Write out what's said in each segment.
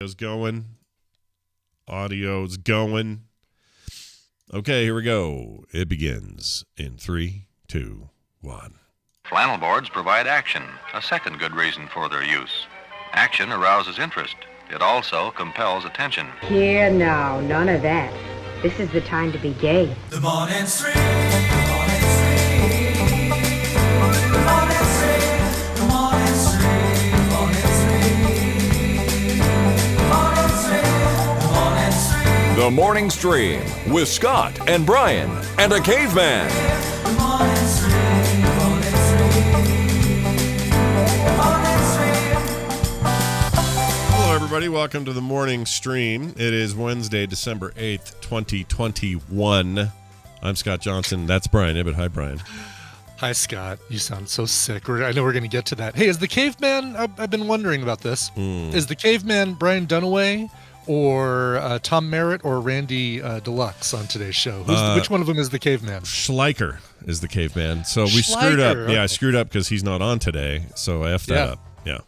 Show's going. Audio's going. Okay, here we go. It begins in 3, 2, 1. Flannel boards provide action, a second good reason for their use. Action arouses interest. It also compels attention. Here now, none of that. This is the time to be gay. The morning stream, the morning stream, the morning stream, the morning stream, the morning stream, the morning stream, the morning stream. The Morning Stream with Scott and Brian and a caveman. The morning stream, the morning stream, the morning stream. Hello, everybody. Welcome to the Morning Stream. It is Wednesday, December 8th, 2021. I'm Scott Johnson. That's Brian Ibbett. Hi, Brian. Hi, Scott. You sound so sick. I know we're going to get to that. Hey, is the caveman, I've been wondering about this. Is the caveman Brian Dunaway or Tom Merritt or Randy Deluxe on today's show? Which one of them is the caveman? Schleicher is the caveman. So we screwed up. Okay. Yeah, I screwed up because he's not on today. So I effed that up. Yeah.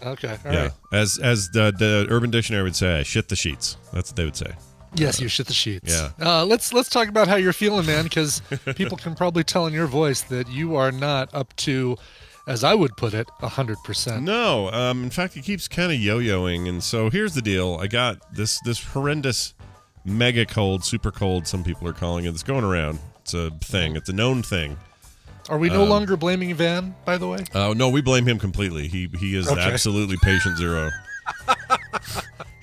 Okay. All right. As the Urban Dictionary would say, I shit the sheets. That's what they would say. Yes, you shit the sheets. Yeah. Let's talk about how you're feeling, man, because people can probably tell in your voice that you are not up to, as I would put it, 100%. No. In fact, it keeps kind of yo-yoing. And so here's the deal. I got this horrendous mega cold, super cold, some people are calling it. It's going around. It's a thing. It's a known thing. Are we no longer blaming Van, by the way? Oh, no, we blame him completely. He is absolutely patient zero.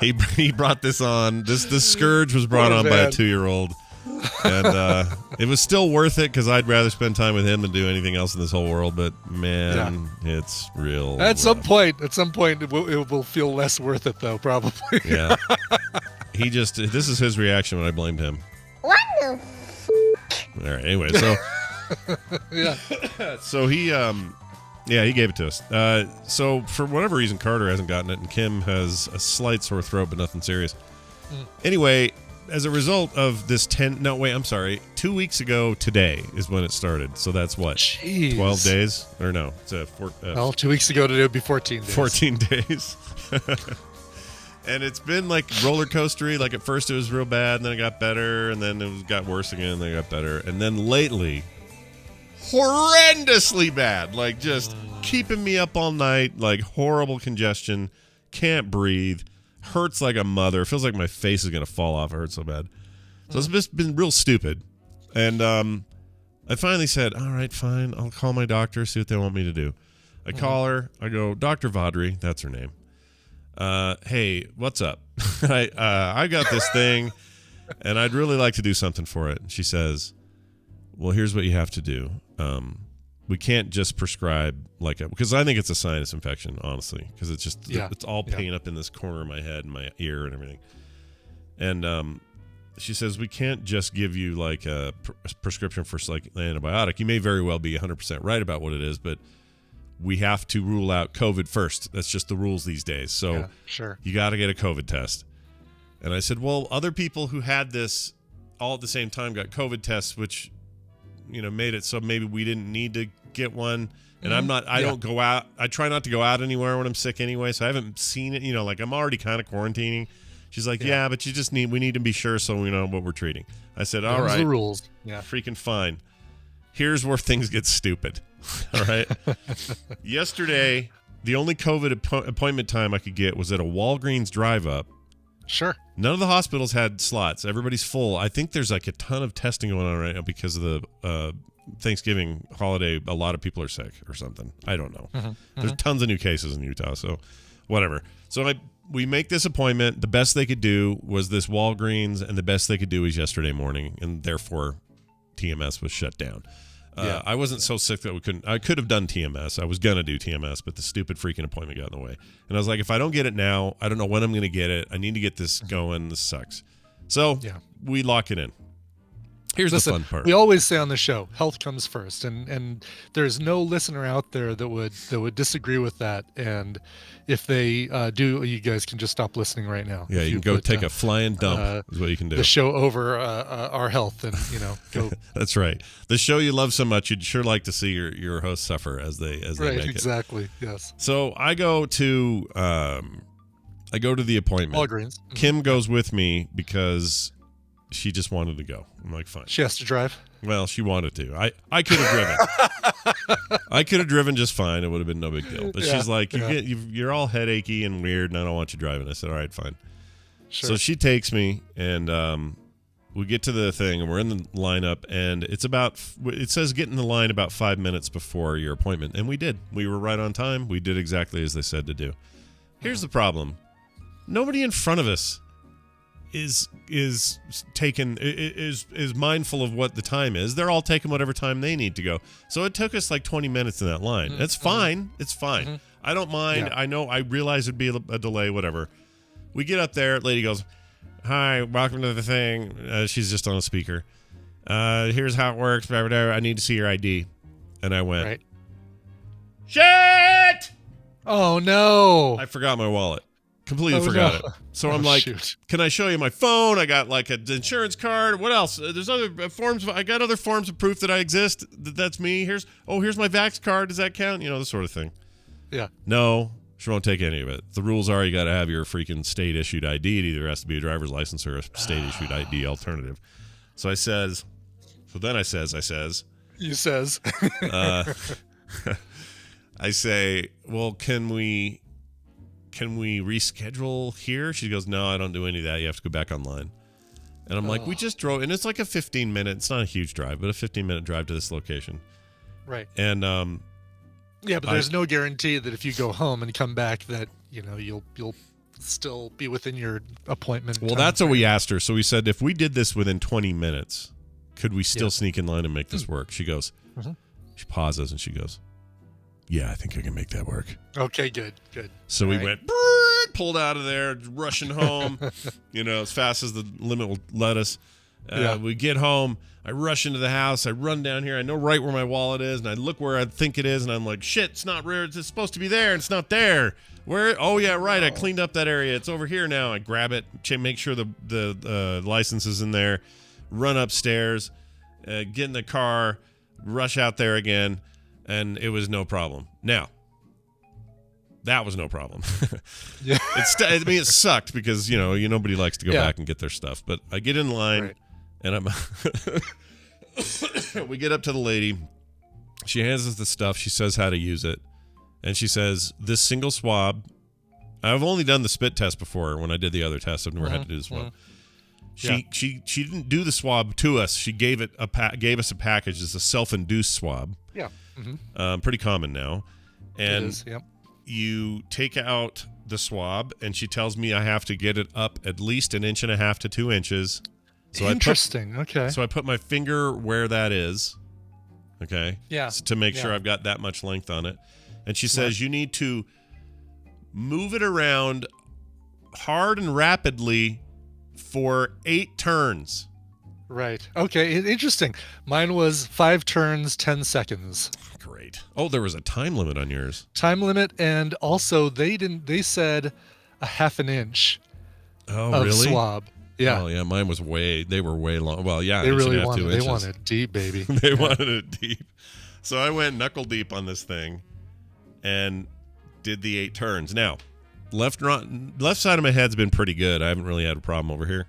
He brought this on. This scourge was brought on by a 2-year-old. And it was still worth it because I'd rather spend time with him than do anything else in this whole world. But, man, It's real. At some point, it will feel less worth it, though, probably. Yeah. This is his reaction when I blamed him. What the All right, anyway, so... Yeah. So he gave it to us. So for whatever reason, Carter hasn't gotten it, and Kim has a slight sore throat, but nothing serious. Anyway, as a result of this 2 weeks ago today is when it started. So that's what? Jeez. 12 days? Or no, it's 2 weeks ago today would be 14 days. 14 days. And it's been like roller coastery. Like at first it was real bad, and then it got better, and then it got worse again, and then it got better. And then lately, horrendously bad. Like just keeping me up all night, like horrible congestion, can't breathe, hurts like a mother, feels like my face is going to fall off. It hurts so bad. So it's just been real stupid. And I finally said, all right, fine, I'll call my doctor, see what they want me to do. I call her, I go, Dr. Vaudry, that's her name. Hey, what's up? I got this thing, and I'd really like to do something for it. And she says, well, here's what you have to do. We can't just prescribe because I think it's a sinus infection, honestly, because it's just, it's all pain up in this corner of my head and my ear and everything. And she says, we can't just give you like a prescription for like an antibiotic. You may very well be 100% right about what it is, but we have to rule out COVID first. That's just the rules these days. So you got to get a COVID test. And I said, well, other people who had this all at the same time got COVID tests, which, made it so maybe we didn't need to get one. And I don't go out. I try not to go out anywhere when I'm sick anyway. So I haven't seen it, I'm already kind of quarantining. She's like, yeah, but we need to be sure so we know what we're treating. I said, all right. The rules. Yeah. Freaking fine. Here's where things get stupid. All right. Yesterday, the only COVID appointment time I could get was at a Walgreens drive-up. Sure. None of the hospitals had slots. Everybody's full. I think there's like a ton of testing going on right now because of the Thanksgiving holiday. A lot of people are sick or something. I don't know. There's tons of new cases in Utah, so whatever. So we make this appointment. The best they could do was this Walgreens, and the best they could do was yesterday morning, and therefore TMS was shut down. I wasn't so sick that I could have done TMS. I was going to do TMS, but the stupid freaking appointment got in the way. And I was like, if I don't get it now, I don't know when I'm going to get it. I need to get this going. This sucks. So we lock it in. Here's the fun part. We always say on the show, health comes first, and there's no listener out there that would disagree with that. And if they do, you guys can just stop listening right now. Yeah, you can go take a flying dump is what you can do. The show over our health, and go. That's right. The show you love so much, you'd sure like to see your hosts suffer as they make it. Exactly. Yes. So I go to I go to the appointment. Walgreens. Kim goes with me because she just wanted to go. I'm like, fine. She has to drive. Well, she wanted to. I could have driven. I could have driven just fine. It would have been no big deal. But she's like, you're all headachy and weird, and I don't want you driving. I said, all right, fine. Sure. So she takes me, and we get to the thing, and we're in the lineup, and it says get in the line about 5 minutes before your appointment, and we did. We were right on time. We did exactly as they said to do. Here's the problem. Nobody in front of us is mindful of what the time is. They're all taking whatever time they need to go. So it took us like 20 minutes in that line. It's fine. It's fine. I don't mind. Yeah. I realize it'd be a delay, whatever. We get up there. Lady goes, hi, welcome to the thing. She's just on a speaker. Here's how it works. Blah, blah, blah. I need to see your ID. And I went, Right. shit! Oh, no. I forgot my wallet. Completely forgot it. So I'm like, shoot. can I show you my phone? I got like an insurance card. What else? There's other forms. I got other forms of proof that I exist. That's me. Here's my Vax card. Does that count? You know, this sort of thing. Yeah. No, she won't take any of it. The rules are you got to have your freaking state issued ID. It either has to be a driver's license or a state issued ID alternative. So I says, You says. I say, well, can we reschedule here? She goes, no, I don't do any of that. You have to go back online. And I'm like, we just drove, and it's like a 15-minute, it's not a huge drive, but a 15-minute drive to this location. Right. And yeah, but there's no guarantee that if you go home and come back that, you know, you'll still be within your appointment. well, that's what we asked her. So we said, if we did this within 20 minutes, could we still sneak in line and make this work? She goes, she pauses and she goes, yeah, I think I can make that work. Okay, good. So we went, pulled out of there, rushing home, as fast as the limit will let us. We get home. I rush into the house. I run down here. I know right where my wallet is, and I look where I think it is, and I'm like, shit, it's not rare. It's supposed to be there, and it's not there. Where? Oh, yeah, right. I cleaned up that area. It's over here now. I grab it, make sure the license is in there, run upstairs, get in the car, rush out there again, and it was no problem. Now, that was no problem. Yeah. It sucked because, nobody likes to go back and get their stuff. But I get in line, and we get up to the lady. She hands us the stuff. She says how to use it. And she says, this single swab, I've only done the spit test before when I did the other test. I've never had to do the swab. She didn't do the swab to us. She gave us a package. It's a self-induced swab. Yeah. Pretty common now. And it is, yep. You take out the swab, and she tells me I have to get it up at least 1.5 inches to 2 inches. So Interesting. Okay. So I put my finger where that is. Okay. Yeah. To make sure I've got that much length on it. And she says you need to move it around hard and rapidly for 8 turns. Right. Okay. Interesting. Mine was 5 turns, 10 seconds. Great. Oh, there was a time limit on yours. Time limit, and also they said a 1/2 inch of really? swab. Yeah. Oh, yeah. Mine was they were way long. Well, yeah. They really 1.5, 2 wanted inches. they wanted it deep, baby. They wanted it deep. So I went knuckle deep on this thing and did the 8 turns. Now, left side of my head's been pretty good. I haven't really had a problem over here.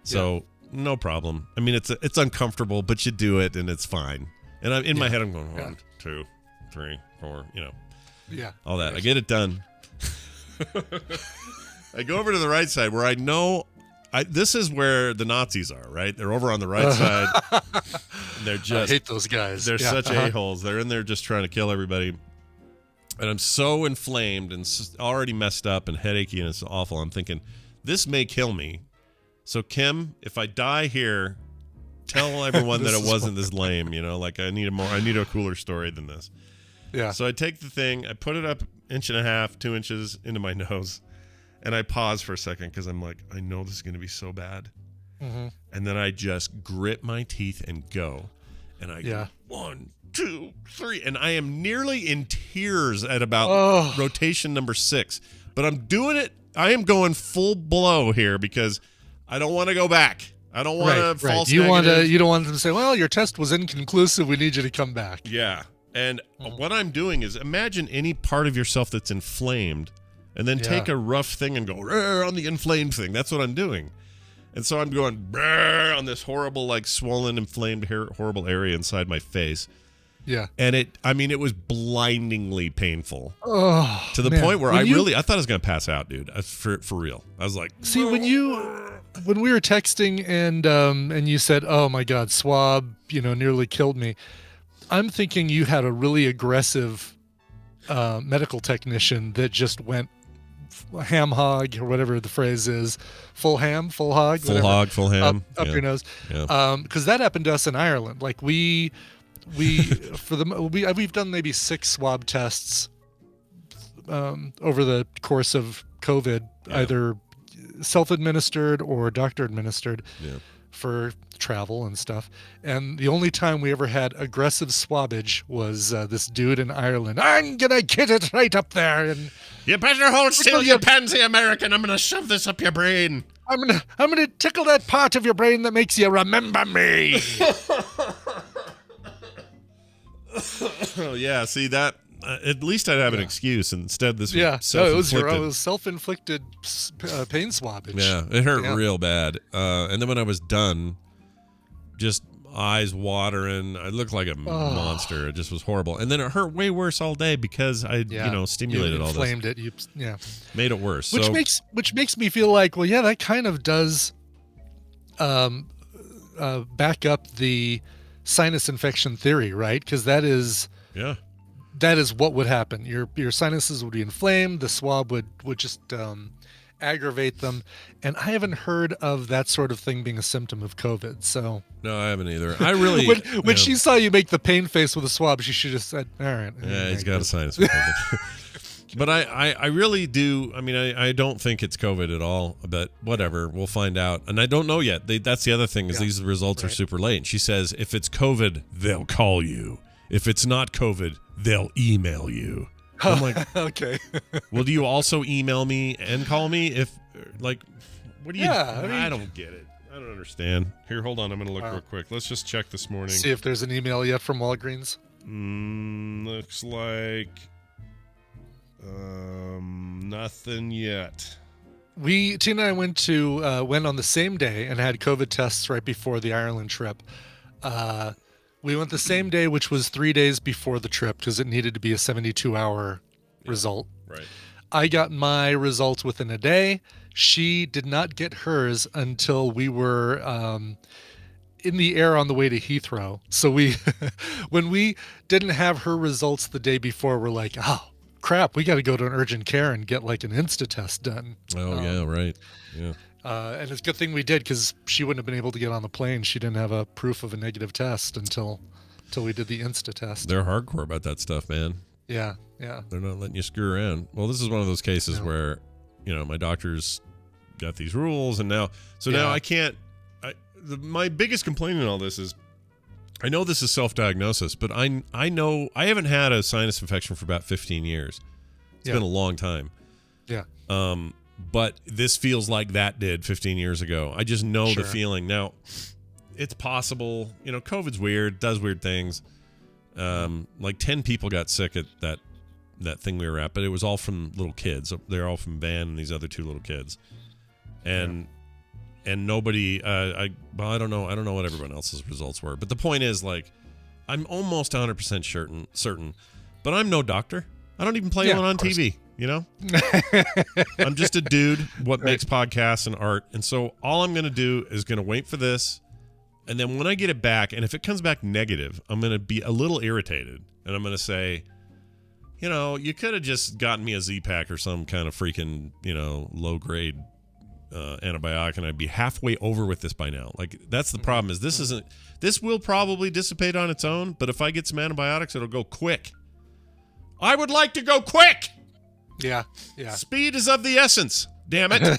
So no problem. I mean, it's uncomfortable, but you do it and it's fine. And I'm in my head, I'm going 1, 2, 3, 4, Yeah. all that. I get it done. I go over to the right side where I know this is where the Nazis are, right? They're over on the right side. They're just I hate those guys. They're such a-holes. They're in there just trying to kill everybody. And I'm so inflamed and already messed up and headachy, and it's awful. I'm thinking, this may kill me. So, Kim, if I die here, tell everyone that it wasn't this lame. I need a cooler story than this. Yeah. So I take the thing, I put it up 1.5 inches, 2 inches into my nose, and I pause for a second because I'm like, I know this is going to be so bad. Mm-hmm. And then I just grit my teeth and go. And I go 1, 2, 3, and I am nearly in tears at about rotation number 6. But I'm doing it. I am going full blow here because I don't want to go back. I don't want to false negative. You don't want them to say, well, your test was inconclusive. We need you to come back. Yeah. And what I'm doing is imagine any part of yourself that's inflamed. and then take a rough thing and go on the inflamed thing. That's what I'm doing. And so I'm going on this horrible, like swollen, inflamed, horrible area inside my face. Yeah. And it was blindingly painful. Oh, to the point where I thought I was going to pass out, dude. For real. I was like, see, when we were texting and you said, "Oh my God, swab, nearly killed me," I'm thinking you had a really aggressive medical technician that just went ham hog, or whatever the phrase is, full hog, full ham, up your nose. Yeah. Because that happened to us in Ireland. Like we've done maybe 6 swab tests over the course of COVID, either self-administered or doctor-administered for travel and stuff. And the only time we ever had aggressive swabbage was this dude in Ireland. I'm gonna get it right up there, and you better hold still, you pansy American. I'm gonna shove this up your brain. I'm gonna tickle that part of your brain that makes you remember me. Oh yeah, see that. At least I'd have an excuse. Instead, this was self-inflicted. It was self-inflicted pain swabbage. Yeah, it hurt real bad. And then when I was done, just eyes watering. I looked like a monster. It just was horrible. And then it hurt way worse all day because I, stimulated all this. Inflamed it. Made it worse. Which makes me feel like, well, yeah, that kind of does back up the sinus infection theory, right? Because that is what would happen. Your sinuses would be inflamed. The swab would just aggravate them. And I haven't heard of that sort of thing being a symptom of COVID. So no, I haven't either. I really when she saw you make the pain face with a swab, she should have said, "All right." Yeah, he's got a sinus infection. But I really do. I mean, I don't think it's COVID at all. But whatever, we'll find out. And I don't know yet. That's the other thing is these results are super late. And she says if it's COVID, they'll call you. If it's not COVID, they'll email you. I'm like, okay. Well, do you also email me and call me? If what do you? I don't get it. I don't understand. Here, hold on. I'm going to look real quick. Let's just check this morning. See if there's an email yet from Walgreens. Looks like nothing yet. Tina and I went on the same day and had COVID tests right before the Ireland trip. We went the same day, which was 3 days before the trip because it needed to be a 72-hour result. Right. I got my results within a day. She did not get hers until we were in the air on the way to Heathrow. So when we didn't have her results the day before, we're like, oh, crap, we got to go to an urgent care and get like an Insta test done. Oh, yeah, right. Yeah. And it's a good thing we did because she wouldn't have been able to get on the plane. She didn't have a proof of a negative test until we did the Insta test. They're hardcore about that stuff, man. Yeah. They're not letting you screw around. Well, this is one of those cases where, my doctor's got these rules, and now I can't. My biggest complaint in all this is, I know this is self-diagnosis, but I know I haven't had a sinus infection for about 15 years. It's been a long time. Yeah. But this feels like that did 15 years ago. I just know the feeling. Now, it's possible. COVID's weird, does weird things. Like 10 people got sick at that thing we were at, but it was all from little kids. They're all from Van and these other 2 little kids. And nobody, I don't know. I don't know what everyone else's results were. But the point is, like, I'm almost 100% certain, but I'm no doctor. I don't even play one on TV. I'm just a dude what makes podcasts and art, and so all I'm gonna do is gonna wait for this, and then when I get it back, and if it comes back negative, I'm gonna be a little irritated, and I'm gonna say, you could have just gotten me a Z-Pack or some kind of freaking low grade antibiotic, and I'd be halfway over with this by now. Like, that's the problem, is this will probably dissipate on its own, but if I get some antibiotics, it'll go quick. I would like to go quick. Yeah. Speed is of the essence. Damn it.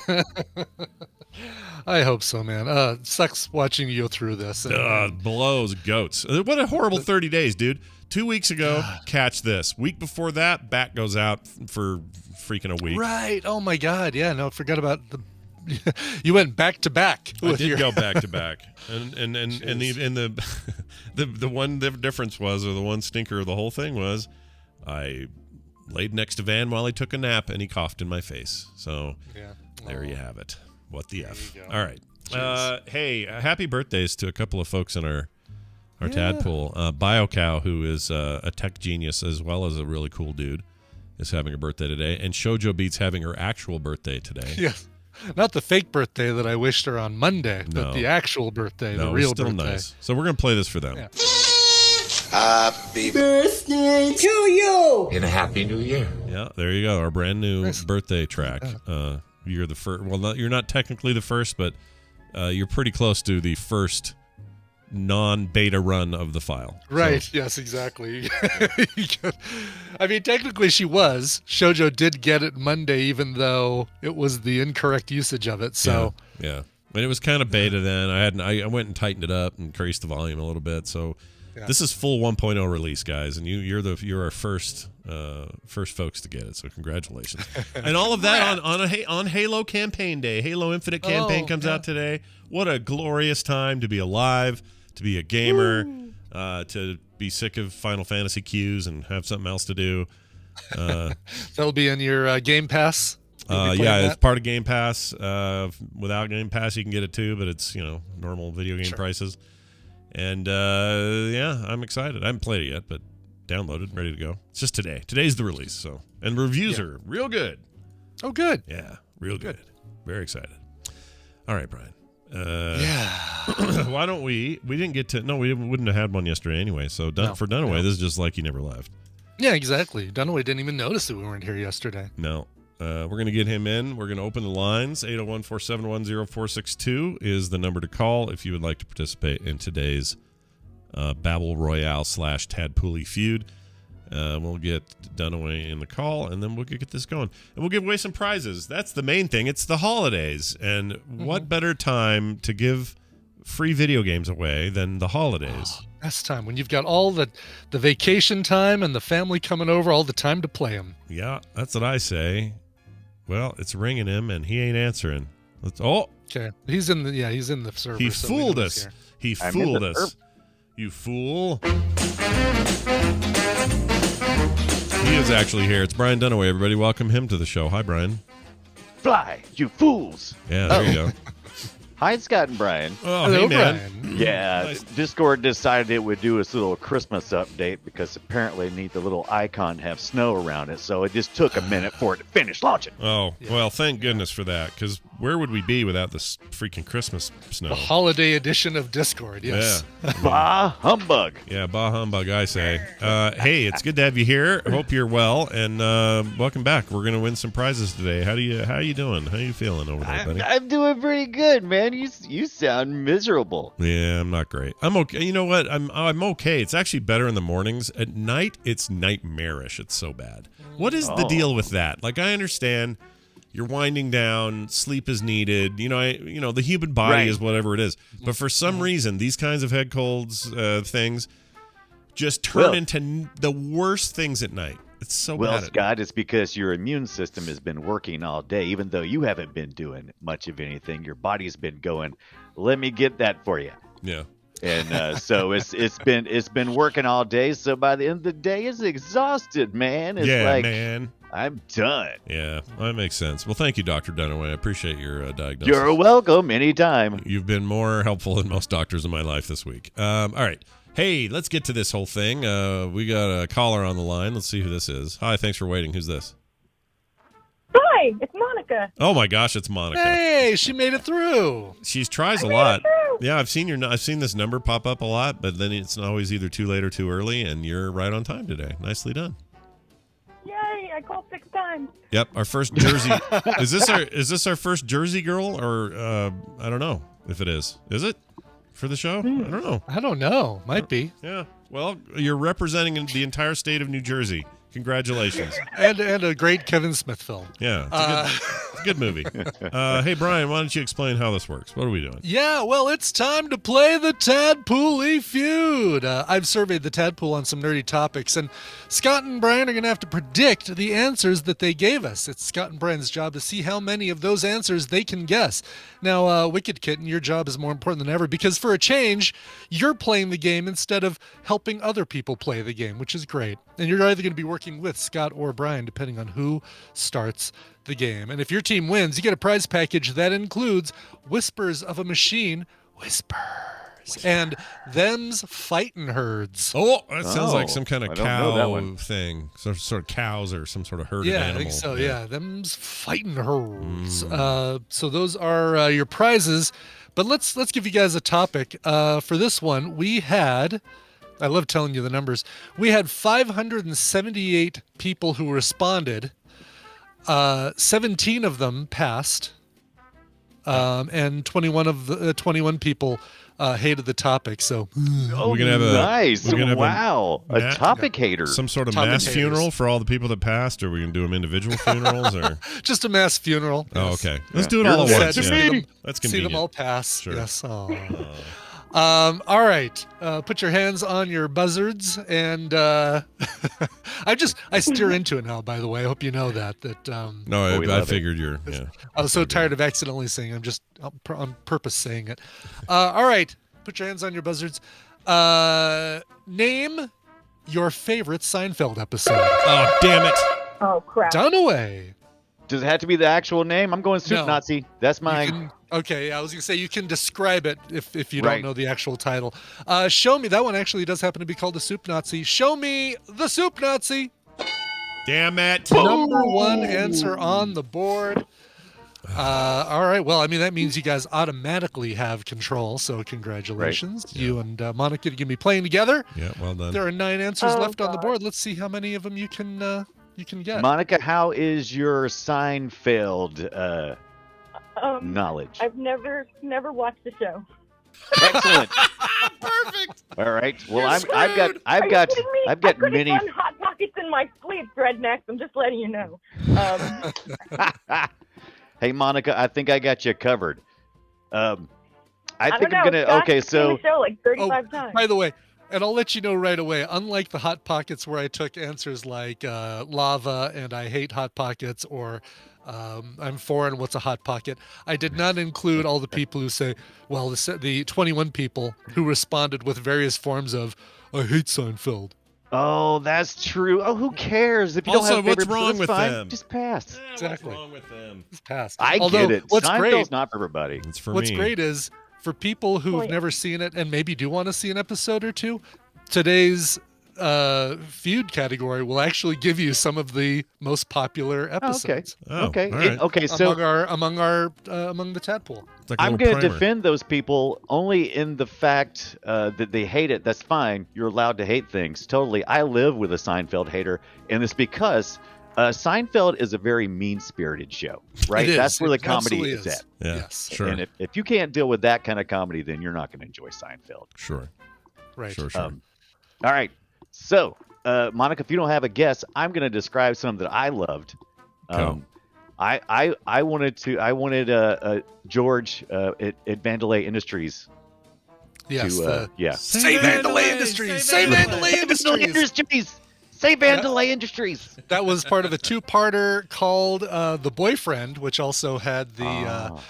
I hope so, man. Sucks watching you go through this. Blows goats. What a horrible 30 days, dude. 2 weeks ago, catch this. Week before that, back goes out for freaking a week. Right. Oh my God. Yeah. No, forgot about you went back to back. I did go back to back, and the one difference was, or the one stinker of the whole thing was, I laid next to Van while he took a nap, and he coughed in my face. So there you have it. What the F? All right. Hey, happy birthdays to a couple of folks in our tadpool. BioCow, who is a tech genius as well as a really cool dude, is having a birthday today. And Shoujo Beats having her actual birthday today. Yes. Not the fake birthday that I wished her on Monday, but the actual birthday, the real still birthday. Nice. So we're going to play this for them. Yeah. Happy birthday to you! And a happy new year. Yeah, there you go. Our brand new birthday track. You're the first. Well, you're not technically the first, but you're pretty close to the first non-beta run of the file. Right. So, yes, exactly. I mean, technically she was. Shoujo did get it Monday, even though it was the incorrect usage of it. So yeah. And it was kind of beta then. I went and tightened it up and increased the volume a little bit. So this is full 1.0 release, guys, and you're our first folks to get it. So congratulations. And all of that on Halo campaign day. Halo Infinite campaign comes out today. What a glorious time to be alive, to be a gamer, to be sick of Final Fantasy queues and have something else to do. That'll be in your Game Pass. It's part of Game Pass. Without Game Pass, you can get it too, but it's normal video game prices. And I'm excited. I haven't played it yet, but downloaded, ready to go. It's just today. Today's the release. So, and reviews are real good. Oh, good. Yeah, real good. Very excited. All right, Brian. Why don't we didn't get to, we wouldn't have had one yesterday anyway. So for Dunaway, this is just like you never left. Yeah, exactly. Dunaway didn't even notice that we weren't here yesterday. No. We're going to get him in. We're going to open the lines. 801-471-0462 is the number to call if you would like to participate in today's Babble Royale / Tadpooly feud. We'll get Dunaway in the call, and then we'll get this going. And we'll give away some prizes. That's the main thing. It's the holidays. And what better time to give free video games away than the holidays? Best time, when you've got all the vacation time and the family coming over, all the time to play them. Yeah, that's what I say. Well, it's ringing him, and he ain't answering. Okay. He's in the server. He fooled us. He fooled us. You fool. He is actually here. It's Brian Dunaway, everybody. Welcome him to the show. Hi, Brian. Fly, you fools. Yeah, there you go. Hi, Scott and Brian. Oh, Hello, hey, man. Brian. Yeah, Nice. Discord decided it would do its little Christmas update because apparently need the little icon to have snow around it, so it just took a minute for it to finish launching. Oh, well, thank goodness for that, because where would we be without this freaking Christmas snow? The holiday edition of Discord, yes. Yeah. Bah humbug. Yeah, bah humbug, I say. Hey, it's good to have you here. I hope you're well, and welcome back. We're going to win some prizes today. How you doing? How you feeling over there, buddy? I'm doing pretty good, man. You sound miserable. Yeah, I'm not great. I'm okay. You know what? I'm okay. It's actually better in the mornings. At night, it's nightmarish. It's so bad. What is the deal with that? Like, I understand you're winding down, sleep is needed. The human body is whatever it is. But for some reason, these kinds of head colds things just turn into the worst things at night. It's so bad. Well, Scott, it's because your immune system has been working all day. Even though you haven't been doing much of anything, your body's been going, let me get that for you. Yeah. And so it's been working all day. So by the end of the day, it's exhausted, man. It's like, man. I'm done. Yeah, that makes sense. Well, thank you, Dr. Dunaway. I appreciate your diagnosis. You're welcome anytime. You've been more helpful than most doctors in my life this week. All right. Hey, let's get to this whole thing. We got a caller on the line. Let's see who this is. Hi, thanks for waiting. Who's this? Hi, it's Monica. Oh my gosh, it's Monica. Hey, she made it through. She tries a lot. Yeah, I've seen this number pop up a lot, but then it's always either too late or too early, and you're right on time today. Nicely done. Yay, I called 6 times. Yep, our first Jersey. Is this our first Jersey girl, or I don't know if it is. Is it for the show? I don't know. I don't know. Might be. Yeah. Well, you're representing the entire state of New Jersey. Congratulations. And a great Kevin Smith film. Yeah, it's a good movie. Hey, Brian, why don't you explain how this works? What are we doing? Yeah, well, it's time to play the Tadpooly Feud. I've surveyed the Tadpool on some nerdy topics, and Scott and Brian are going to have to predict the answers that they gave us. It's Scott and Brian's job to see how many of those answers they can guess. Now, Wicked Kitten, your job is more important than ever, because for a change, you're playing the game instead of helping other people play the game, which is great. And you're either going to be working working with Scott or Brian, depending on who starts the game. And if your team wins, you get a prize package that includes Whispers of a Machine, Whispers, and Them's Fightin' Herds. Oh, that sounds like some kind of I don't know that cow one. thing. Some sort of cows or some sort of herded Yeah, animal. I think so. Yeah, Them's Fightin' Herds. So those are your prizes. But let's give you guys a topic. For this one, we had, I love telling you the numbers, we had 578 people who responded. 17 of them passed, and 21 people hated the topic. So Oh, We're gonna have a- nice! we're gonna have a Wow, a ma- topic hater. Some sort of Topic mass haters. funeral for all the people that passed, or we can do them individual funerals, or just a mass funeral. oh, Yes. okay, let's Yeah. do it You're all the at one once. to Yeah. me. That's See convenient. them all pass. Sure. Yes. All right. Put your hands on your buzzards, and I steer into it now. By the way, I hope you know that. No, we I love it. figured you're. Yeah. I was so tired of accidentally saying. I'm just on purpose saying it. All right. Put your hands on your buzzards. Name your favorite Seinfeld episode. Oh, damn it! Oh, crap. Dunaway. Does it have to be the actual name? I'm going Soup No. Nazi. That's You mine. can- okay, I was gonna say you can describe it if you Right. don't know the actual title. Show me, that one actually does happen to be called the Soup Nazi. Show me the Soup Nazi. Damn it! Number one answer on the board. All right. Well, I mean that means you guys automatically have control. So congratulations, you and Monica, are gonna be playing together. Yeah, well done. There are 9 answers Oh, left on the God. board. Let's see how many of them you can get. Monica, how is your Seinfeld knowledge? I've never watched the show. Excellent. Perfect. All right. Well, You're I've got Are you kidding me? I've got I could many. have done Hot Pockets in my sleep, Rednecks. I'm just letting you know. Hey, Monica, I think I got you covered. I I think don't I'm know. gonna. Scott, Okay, you've seen so the show like 35 times. By the way, and I'll let you know right away, unlike the Hot Pockets where I took answers like lava and I hate Hot Pockets or I'm foreign, what's a Hot Pocket? I did not include all the people who say, well, the 21 people who responded with various forms of, I hate Seinfeld. oh, that's true. Oh, who cares? If you Also, don't have a what's favorite, wrong that's with fine. them? Just pass. Exactly. What's wrong with them? It's passed. I Although, get it. What's Seinfeld's great, not for everybody. It's for what's me. great is for people who've Wait. never seen it and maybe do want to see an episode or two, today's feud category will actually give you some of the most popular Oh, episodes. Oh, okay. all right. Okay. So among the tadpole. It's like a I'm little going to primer. defend those people only in the fact that they hate it. That's fine. You're allowed to hate things. Totally. I live with a Seinfeld hater, and it's because Seinfeld is a very mean-spirited show, right? It is. That's where the It comedy absolutely is at. Yeah, Yes. sure, And if you can't deal with that kind of comedy, then you're not going to enjoy Seinfeld. sure, Right. sure. All right. So, Monica, if you don't have a guess, I'm going to describe some that I loved. Go. I wanted George at Vandalay Industries. Yes. Yeah. Save Vandalay Industries. Save Vandalay Industries. Say Vandalay Industries. That was part of a two-parter called The Boyfriend, which also had the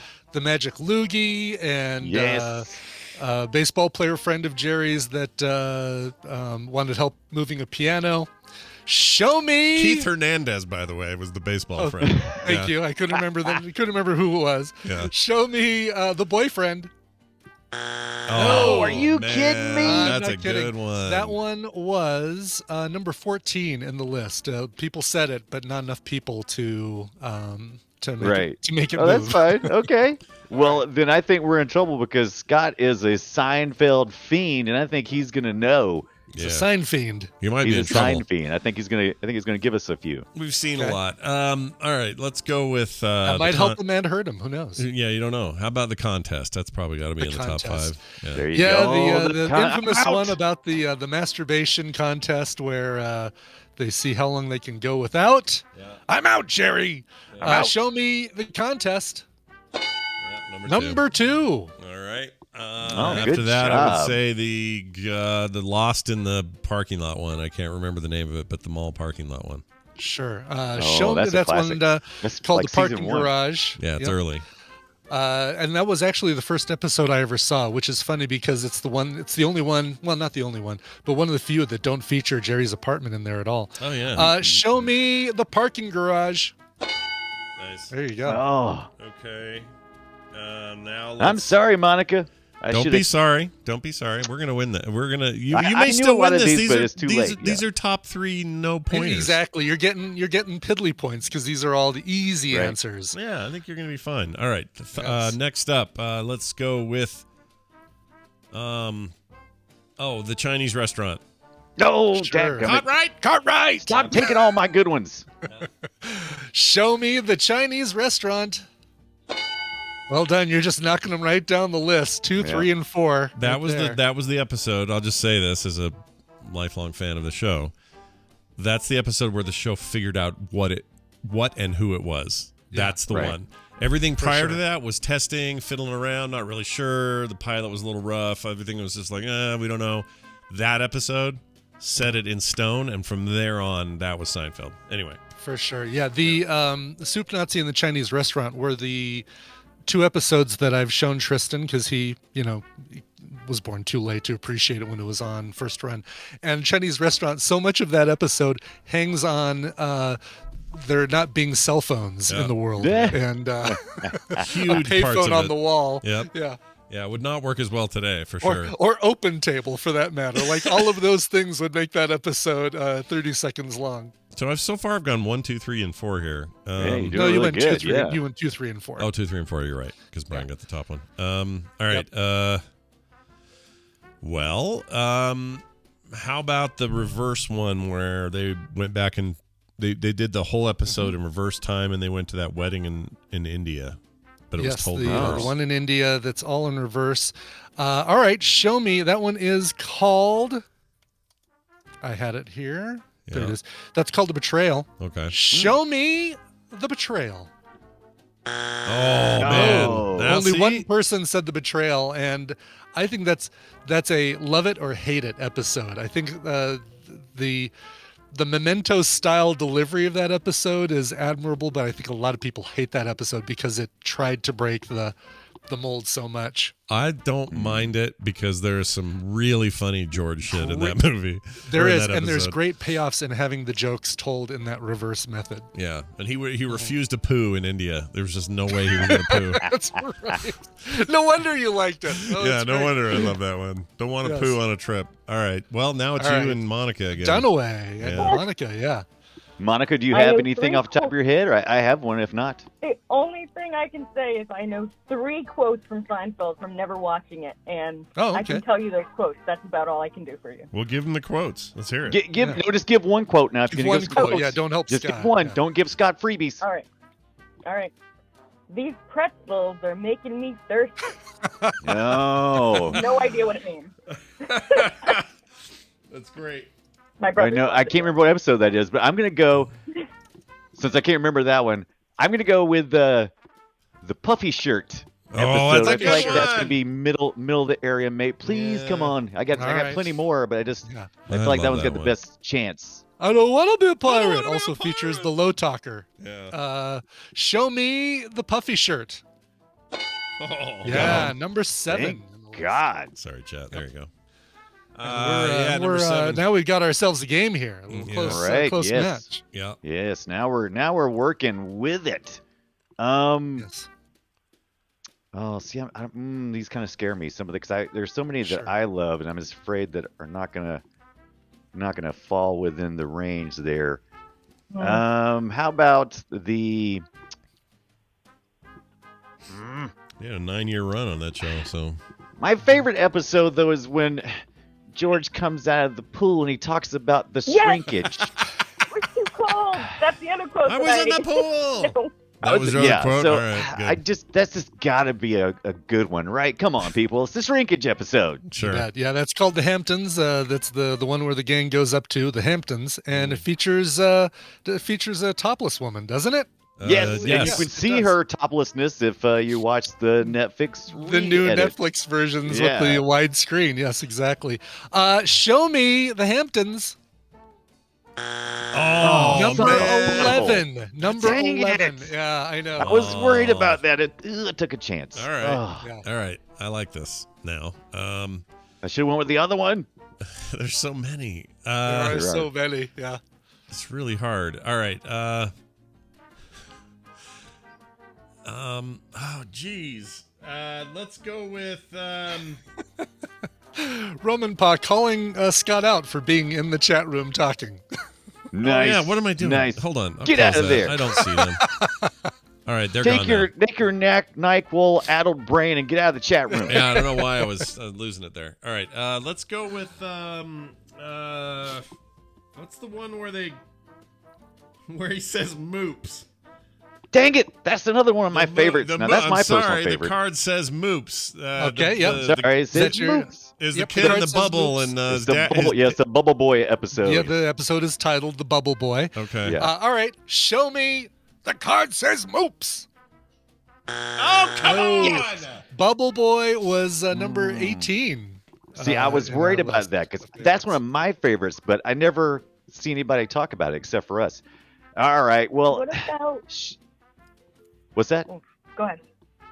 Magic Loogie and Yes. baseball player friend of Jerry's that wanted help moving a piano. Show me Keith Hernandez, by the way, was the baseball friend. Thank you. I couldn't remember them. I couldn't remember who it was. Yeah. Show me The Boyfriend. Oh, are you man, kidding me? I'm That's not a kidding. good one. That one was number 14 in the list. People said it, but not enough people to make it Oh, move. that's fine. Okay. Well, then I think we're in trouble because Scott is a Seinfeld fiend, and I think he's gonna know. It's a sign fiend. You might be in He's a trouble. sign fiend. I think he's gonna give us a few. We've seen Okay. a lot. All right, let's go with. That might help him and hurt him. Who knows? Yeah, you don't know. How about the contest? That's probably got to be The in the top contest. 5. Yeah. There you Yeah, go. the I'm infamous out. one about the masturbation contest where they see how long they can go without. I'm out, Jerry. Show me the contest. Yeah, Number 2. All right. Oh, after good that, I would job. say the Lost in the parking lot one. I can't remember the name of it, but the mall parking lot one. Sure. Show me that's a that's classic. one That's called like the parking season 1. garage. Yeah, it's Yep. early. And that was actually the first episode I ever saw, which is funny because it's the only one, well, not the only one, but one of the few that don't feature Jerry's apartment in there at all. Oh, yeah. Show me the parking garage. Nice. There you go. Oh, Okay. Now I'm sorry, Monica. Don't be sorry. Don't be sorry. We're gonna win that. We're gonna. You I may knew still a lot win of this. these, but it's too late. These are top 3 no pointers. Exactly. You're getting piddly points because these are all the easy answers. Yeah, I think you're gonna be fine. All right. Yes. Next up, let's go with. The Chinese restaurant. No, Sure. Cartwright. Stop taking all my good ones. Show me the Chinese restaurant. Well done. You're just knocking them right down the list. 2, 3, and 4. That was the episode. I'll just say this as a lifelong fan of the show. That's the episode where the show figured out what and who it was. Yeah, That's the one. Everything For prior sure. to that was testing, fiddling around, not really sure. The pilot was a little rough. Everything was just like, we don't know. That episode set it in stone, and from there on, that was Seinfeld. Anyway. For sure. Yeah. The Soup Nazi and the Chinese restaurant were the 2 episodes that I've shown Tristan because he was born too late to appreciate it when it was on first run. And Chinese restaurant, so much of that episode hangs on there not being cell phones in the world. And huge a parts of payphone on it. the wall. Yep. Yeah. Yeah, it would not work as well today, for sure. Or open table for that matter. Like all of those things would make that episode 30 seconds long. So far I've gone 1, 2, 3, and 4 here. Hey, No, you really went good, 2, 3. yeah. You went 2, 3, and 4. Oh, 2, 3, and 4. You're right, because Brian got the top one. All right. How about the reverse one where they went back and they did the whole episode in reverse time, and they went to that wedding in India, but it was told in the reverse. one in India that's all in reverse. All right, show me. That one is called. I had it here. There it is. That's called The Betrayal. Okay. Show me The Betrayal. Oh man! Now, Only see? one person said The Betrayal, and I think that's a love it or hate it episode. I think the Memento style delivery of that episode is admirable, but I think a lot of people hate that episode because it tried to break the mold so much. I don't mind it because there's some really funny George shit in that movie. There or in is, that and there's episode. great payoffs in having the jokes told in that reverse method. Yeah, and he refused to poo in India. There was just no way he was going to poo. That's right. No wonder you liked it. Oh, Yeah, that's no great. wonder I love that one. Don't want to Yes. poo on a trip. All right. Well, now it's All you right. and Monica again. Dunaway and Yeah. Monica, yeah. Monica, do you I have have anything 3 off the top of your head? Or I have one if not. The only thing I can say is I know 3 quotes from Seinfeld from never watching it, and Oh, I okay. can tell you those quotes. That's about all I can do for you. We'll give him the quotes. Let's hear it. Just give one quote now. If Give you're one gonna give quote. quotes. Yeah, don't help Just Scott. give one. Yeah. Don't give Scott freebies. All right. These pretzels are making me thirsty. No. No idea what it means. That's great. My I brother. know. I can't remember what episode that is, but I'm gonna go. Since I can't remember that one, I'm gonna go with the puffy shirt Oh, episode. that's a I feel like good that's one. gonna be middle of the area, mate. Please Yeah. come on. I got All right. plenty more, but I Yeah. feel like that love one's got the one. best chance. I don't want to be a wanna pirate. be a Also pirate. features the low talker. Yeah. Show me the puffy shirt. Oh, Yeah, God. number 7. Thank God. Sorry, chat. There you go. We're, number 7. now we've got ourselves a game here. A little Yeah. close, Right, close yes. match. Yeah. Yes. Now we're working with it. Yes. Oh, see, these kind of scare me. Some of the because there's so many Sure. that I love, and I'm just afraid that are not gonna fall within the range there. How about the? You had a 9-year run on that show, so My favorite episode though is when George comes out of the pool and he talks about the Yes! shrinkage. We're too cold. That's the other quote. I was in the pool. No. That was your other quote. So All right, good. that's just gotta be a good one, right? Come on, people. It's the shrinkage episode. Sure. Yeah, that's called the Hamptons. That's the one where the gang goes up to the Hamptons, and it features a topless woman, doesn't it? Yes, and yes. you can It see does. her toplessness if you watch the Netflix. The new re-edit. Netflix versions Yeah. with the widescreen. Yes, exactly. Show me the Hamptons. Oh, Number man. 11. Number Dang 11. it. Yeah, I know. I was worried about that. It took a chance. All right. Oh, Yeah. All right. I like this now. I should have went with the other one. There's so many. There are There so are. many. Yeah. It's really hard. All right. Oh, geez. Let's go with. Roman Pa calling Scott out for being in the chat room talking. Nice. Oh, yeah. What am I doing? Nice. Hold on. I'll Get out close of that. there. I don't see them. All right. They're Take gone your now. NyQuil addled brain and get out of the chat room. Yeah, I don't know why I was losing it there. All right. Let's go with. What's the one where he says moops? Dang it! That's another one of my favorites. Now that's my personal sorry, favorite. The card says moops. Okay, yep. Sorry, it says your- moops. Is Yep, the kid the in card the says bubble moops. and It's the bubble, his- yeah, it's the Bubble Boy episode. Yeah, the episode is titled The Bubble Boy. Okay. Yeah. All right, show me the card says moops. Oh, come on! Bubble Boy was number 18. See, I was in our worried about list. that because that's one of my favorites, but I never see anybody talk about it except for us. All right, well, What about? what's that? Go ahead.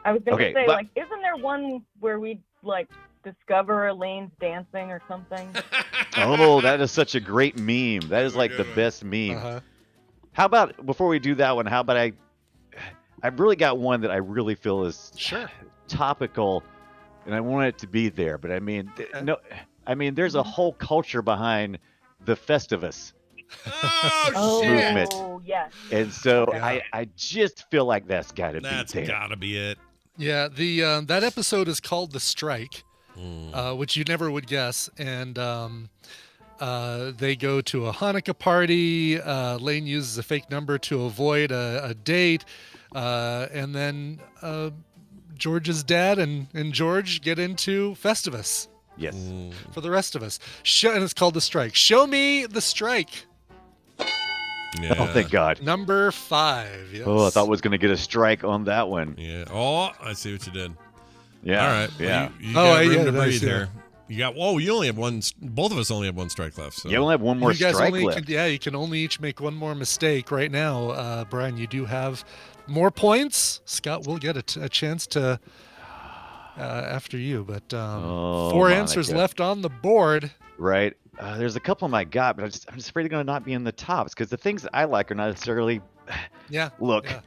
I was gonna Okay, say, but- like, isn't there one where we like discover Elaine's dancing or something? Oh, that is such a great meme. That is like the best meme. Uh-huh. How about before we do that one? How about I've really got one that I really feel is Sure. topical, and I want it to be there. But I mean, there's a whole culture behind the Festivus, Oh, shit! Movement. yes. and so Yeah. I just feel like that's got to be That's there. gotta be it. Yeah, the that episode is called The Strike, Mm. which you never would guess. And they go to a Hanukkah party. Lane uses a fake number to avoid a date. And then George's dad and George get into Festivus Yes. for the rest of us. And it's called The Strike. Show me The Strike. Yeah. Oh, thank God. Number 5. Yes. Oh, I thought I was going to get a strike on that one. Yeah. Oh, I see what you did. Yeah. All right. Yeah. Well, you Oh, got room yeah, to nice, breathe yeah. there. You got. Whoa. You only have one. Both of us only have one strike left. So. You only have one more you guys strike only left. you can only each make one more mistake right now. Brian, you do have more points. Scott will get a chance to after you, but Oh, 4 Monica. answers left on the board. Right. There's a couple of them I got, but I'm just afraid they're going to not be in the tops because the things that I like are not necessarily. Yeah. Look, Yeah.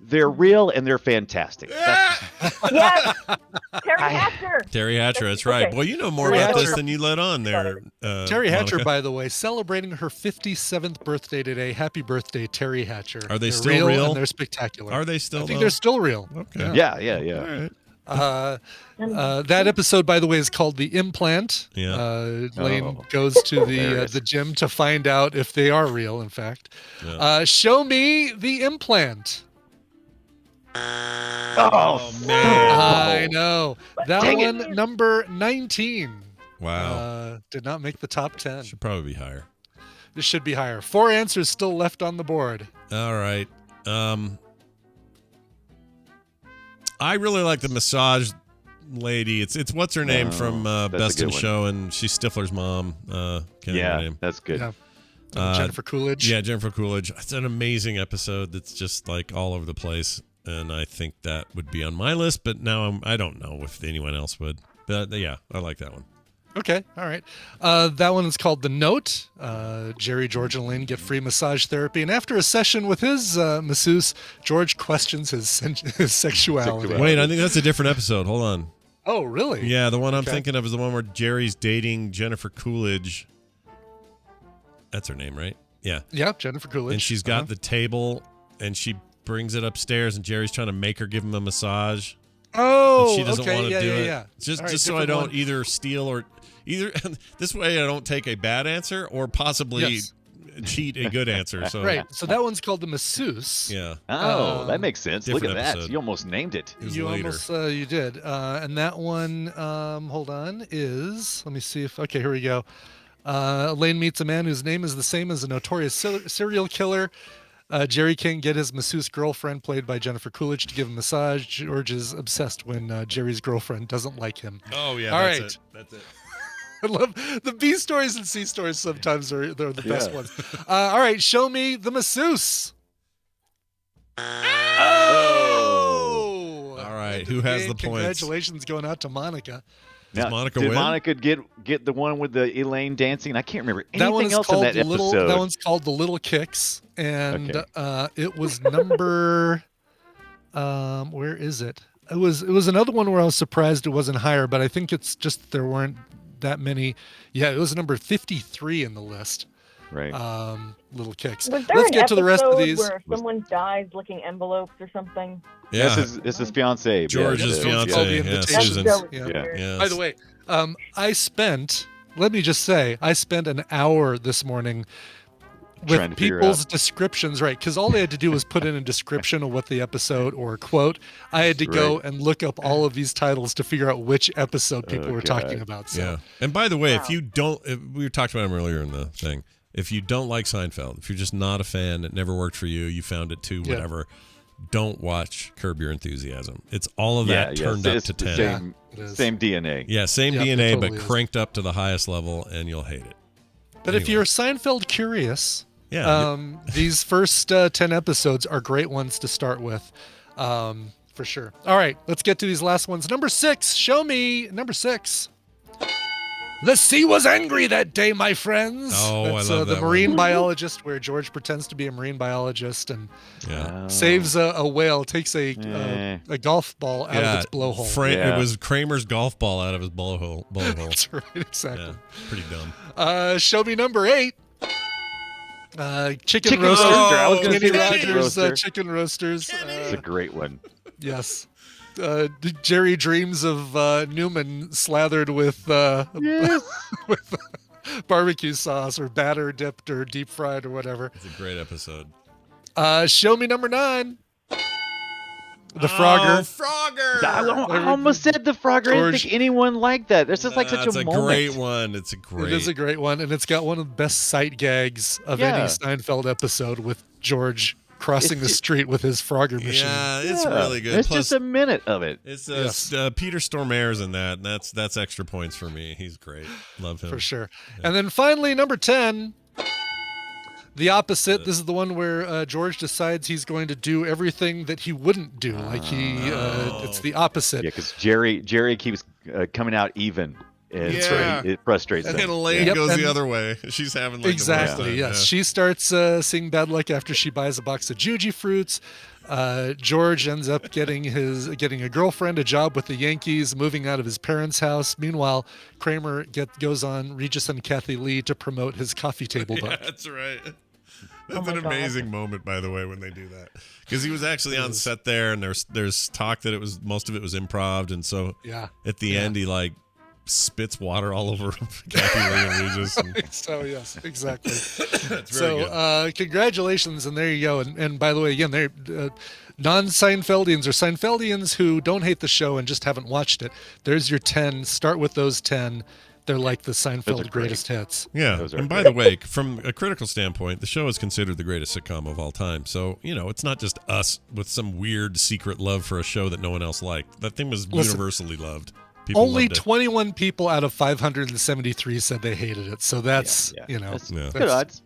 they're real and they're fantastic. Yes. Teri Hatcher. Teri Hatcher. That's right. Okay. Boy, you know more Teri about this Hatcher. than you let on there. Teri Hatcher, Monica. by the way, celebrating her 57th birthday today. Happy birthday, Teri Hatcher. Are they They're still real? And they're spectacular. Are they still? I think though? they're still real. Okay. Yeah. All right. That episode, by the way, is called The Implant. Yeah. Lane Oh. goes to Hilarious. the gym to find out if they are real, in fact. Yeah. Show me the implant. Oh, man. I know. That Dang it. one, number 19. Wow. Did not make the top 10. Should probably be higher. This should be higher. 4 answers still left on the board. All right. I really like the massage lady. It's what's her name from that's a Best in good one. Show, and she's Stifler's mom. Can't remember her name. That's good. Yeah. Uh, Jennifer Coolidge. Yeah, Jennifer Coolidge. It's an amazing episode that's just like all over the place, and I think that would be on my list. But now I don't know if anyone else would. But yeah, I like that one. Okay, all right. That one is called The Note. Jerry, George, and Lynn get free massage therapy, and after a session with his masseuse, George questions his sexuality. Wait, I think that's a different episode. Hold on. Oh, really? Yeah, the one I'm Okay. thinking of is the one where Jerry's dating Jennifer Coolidge. That's her name, right? Yeah. Yeah, Jennifer Coolidge. And she's got the table, and she brings it upstairs, and Jerry's trying to make her give him a massage. Oh, And she doesn't okay, want to yeah, do yeah, it. yeah. Just All right, so I different don't one. either steal or either this way I don't take a bad answer or possibly Yes. cheat a good answer. So Right. So that one's called The Masseuse. yeah, Oh, that makes sense. Look at different that. episode. You almost named it. it was You later. almost you did. And that one, hold on, is let me see if okay, here we go. Elaine meets a man whose name is the same as a notorious serial killer. Jerry can't get his masseuse girlfriend, played by Jennifer Coolidge, to give him a massage. George is obsessed when Jerry's girlfriend doesn't like him. Oh yeah, All that's right. it. That's it. I love the B stories and C stories. Sometimes they're the best ones. All right, show me the masseuse. Oh! All right, who has the points? Congratulations going out to Monica. Does Monica did win? Monica get the one with the Elaine dancing? I can't remember anything else in called that episode. That one's called The Little Kicks, and it was number. Where is it? It was another one where I was surprised it wasn't higher, but I think it's just there weren't that many. Yeah, it was number 53 in the list. Right. Little Kicks. Was there Let's an get to the rest of episode these. where someone dies licking envelopes or something? Yeah. This is fiance. George's Called fiance. The Yeah, Invitation. Susan. So Yeah. weird. Yes. By the way, let me just say, I spent an hour this morning Trying with to figure people's out. descriptions, right? Because all they had to do was put in a description of what the episode or a quote. I had to go and look up all of these titles to figure out which episode people were talking about. So. Yeah. And by the way, if we were talking about him earlier in the thing. If you don't like Seinfeld, if you're just not a fan, it never worked for you, you found it too, whatever, don't watch Curb Your Enthusiasm. It's all of that turned up to 10. Same DNA. Yeah, same Yep, DNA, it totally but is. cranked up to the highest level, and you'll hate it. But if you're Seinfeld curious, Yeah. these first 10 episodes are great ones to start with, for sure. All right, let's get to these last ones. Number 6, show me number 6. The sea was angry that day, my friends. Oh, That's, I love the that marine one. biologist, where George pretends to be a marine biologist and Yeah. saves a whale, takes a golf ball out of its blowhole. It was Kramer's golf ball out of his blowhole. That's right, exactly. Yeah, pretty dumb. Show me number 8. Chicken roaster. roaster. I was gonna Kenny say the chicken Rogers, roaster. Chicken roasters. It's a great one. Yes. Jerry dreams of Newman slathered with with barbecue sauce or batter dipped or deep fried or whatever. It's a great episode. Show me number 9. The Frogger. Frogger! I almost said the Frogger. I didn't think anyone liked that. This is like such It's a a moment. great one. It's a great. It is a great one, and it's got one of the best sight gags of any Seinfeld episode with George crossing the street with his Frogger machine. Yeah, it's really good. It's Plus, just a minute of it. It's Yes. Peter Stormare's in that, and that's extra points for me. He's great. Love him. For sure. And then finally, number 10, the opposite. This is the one where George decides he's going to do everything that he wouldn't do. It's the opposite. Yeah, because Jerry keeps coming out even. And it frustrates And him. then Elaine goes the other way. She's having like Exactly, the yes. worst time. She starts seeing bad luck after she buys a box of Juji fruits. George ends up getting a girlfriend, a job with the Yankees, moving out of his parents' house. Meanwhile, Kramer goes on Regis and Kathy Lee to promote his coffee table book. Yeah, that's right. That's an amazing moment, by the way, when they do that, because he was actually on set there, and there's talk that most of it was improv, and so at the end he like spits water all over Kathy Lee and Regis. So yes, exactly. That's very good. Congratulations, and there you go. And by the way, again, they're non-Seinfeldians or Seinfeldians who don't hate the show and just haven't watched it. There's your 10. Start with those 10. They're like the Seinfeld greatest hits. Yeah, and by the way, from a critical standpoint, the show is considered the greatest sitcom of all time. So, it's not just us with some weird secret love for a show that no one else liked. That thing was universally loved. People Only loved it. 21 people out of 573 said they hated it. So that's, That's Yeah. good odds.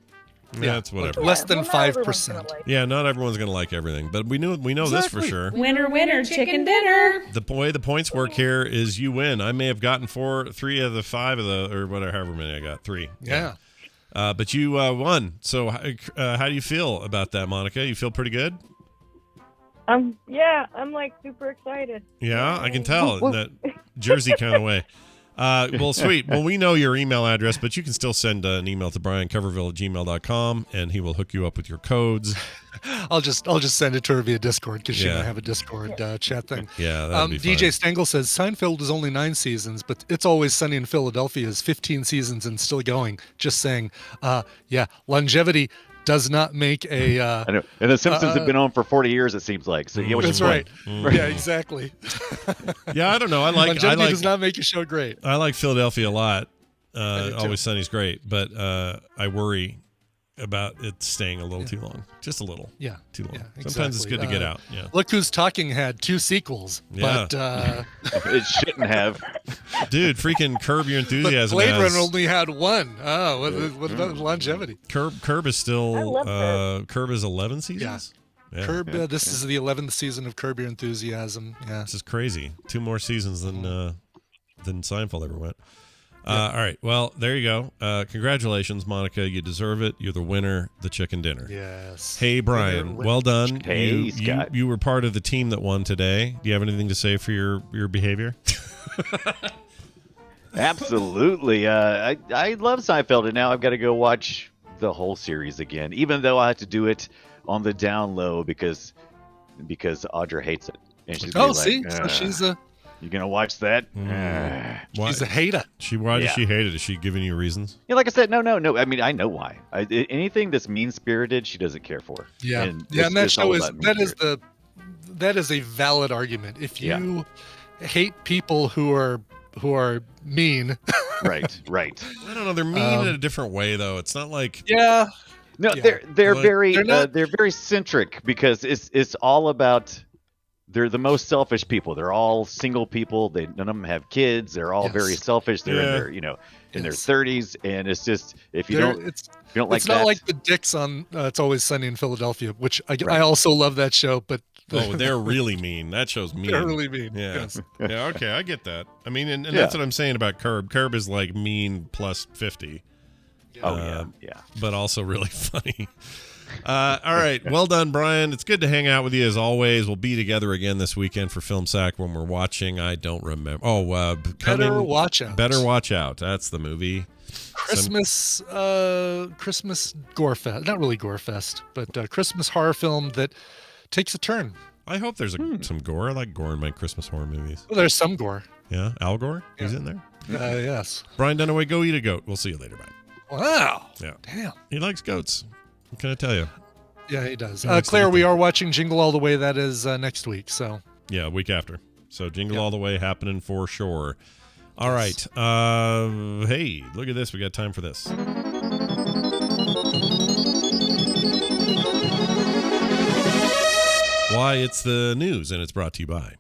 Yeah, it's whatever. Less than Well, not everyone's 5%. gonna like it. Yeah, not everyone's going to like everything, but we know this for sure. Winner, winner, chicken dinner. The way the points work here is you win. I may have gotten 3 of the 5 of the, or whatever, however many I got, 3. Yeah. But you won. So how do you feel about that, Monica? You feel pretty good? I'm like super excited. Yeah, I can tell in that Jersey kind of way. Well, sweet. Well, we know your email address, but you can still send an email to briancoverville@gmail.com, and he will hook you up with your codes. I'll just send it to her via Discord because she might have a Discord chat thing. Yeah, that'd be DJ fine. Stengel says Seinfeld is only 9 seasons, but It's Always Sunny in Philadelphia is 15 seasons and still going. Just saying, longevity does not make a. I know. And The Simpsons have been on for 40 years, it seems like. So That's right. Yeah, exactly. Yeah, I don't know. I like does not make a show great. I like Philadelphia a lot. do too. Always Sunny's great, but I worry about it staying a little too long. Just a little. Yeah. Too long. Yeah, Sometimes it's good to get out. Yeah. Look Who's Talking had 2 sequels, Yeah. but It shouldn't have. Dude, freaking Curb Your but Enthusiasm. Blade has- Runner only had 1. Oh, what about longevity? Curb is still. I love Curb is 11 seasons. Yeah. Curb. This is the 11th season of Curb Your Enthusiasm. Yeah. This is crazy. 2 more seasons than Seinfeld ever went. All right. Well, there you go. Congratulations, Monica. You deserve it. You're the winner. The chicken dinner. Yes. Hey, Brian. Well done. Hey, Scott. You were part of the team that won today. Do you have anything to say for your behavior? Absolutely. I love Seinfeld, and now I've got to go watch the whole series again, even though I have to do it on the down low because Audra hates it. And she's gonna be see, like, so she's a you gonna watch that? Why? she's a hater. Why does Yeah. she hate it? Is she giving you reasons? Yeah, like I said, no. I mean, I know why. Anything that's mean spirited, she doesn't care for. Yeah, And yeah, and that it's all show is about mean-spirited. that is a valid argument. If you hate people who are mean, right. I don't know. They're mean in a different way, though. It's not like yeah, No, Yeah. they're Like, very they're they're very centric because it's all about they're the most selfish people. They're all single people. None of them have kids. They're all Yes. very selfish. They're Yeah. in their in their Yes. 30s, and it's just if you They're- don't it's like it's not that, like the dicks on It's Always Sunny in Philadelphia, which I also love that show, but oh, they're really mean. That show's mean. they're really mean. Yeah. Yes. Yeah. Okay, I get that. I mean, and Yeah. that's what I'm saying about Curb. Curb is like mean plus 50. yeah. But also really funny. All right. Well done, Brian. It's good to hang out with you as always. We'll be together again this weekend for Film Sack when we're watching. I don't remember. Oh, Better Watch Out. Better Watch Out. That's the movie. Christmas gore fest, not really gore fest, but Christmas horror film that takes a turn. I hope there's some gore. I like gore in my Christmas horror movies. Well, there's some gore. Yeah. Al Gore? He's in there. Yes. Brian Dunaway, go eat a goat. We'll see you later. Bye. Wow. Yeah. Damn. He likes goats. What can I tell you? Yeah, he does. He likes to Claire, eat we them. are watching Jingle All the Way. That is next week. So Yeah, week after. So Jingle Yeah. All the Way happening for sure. All Yes. right. Hey, look at this. We got time for this. Why, it's the news, and it's brought to you by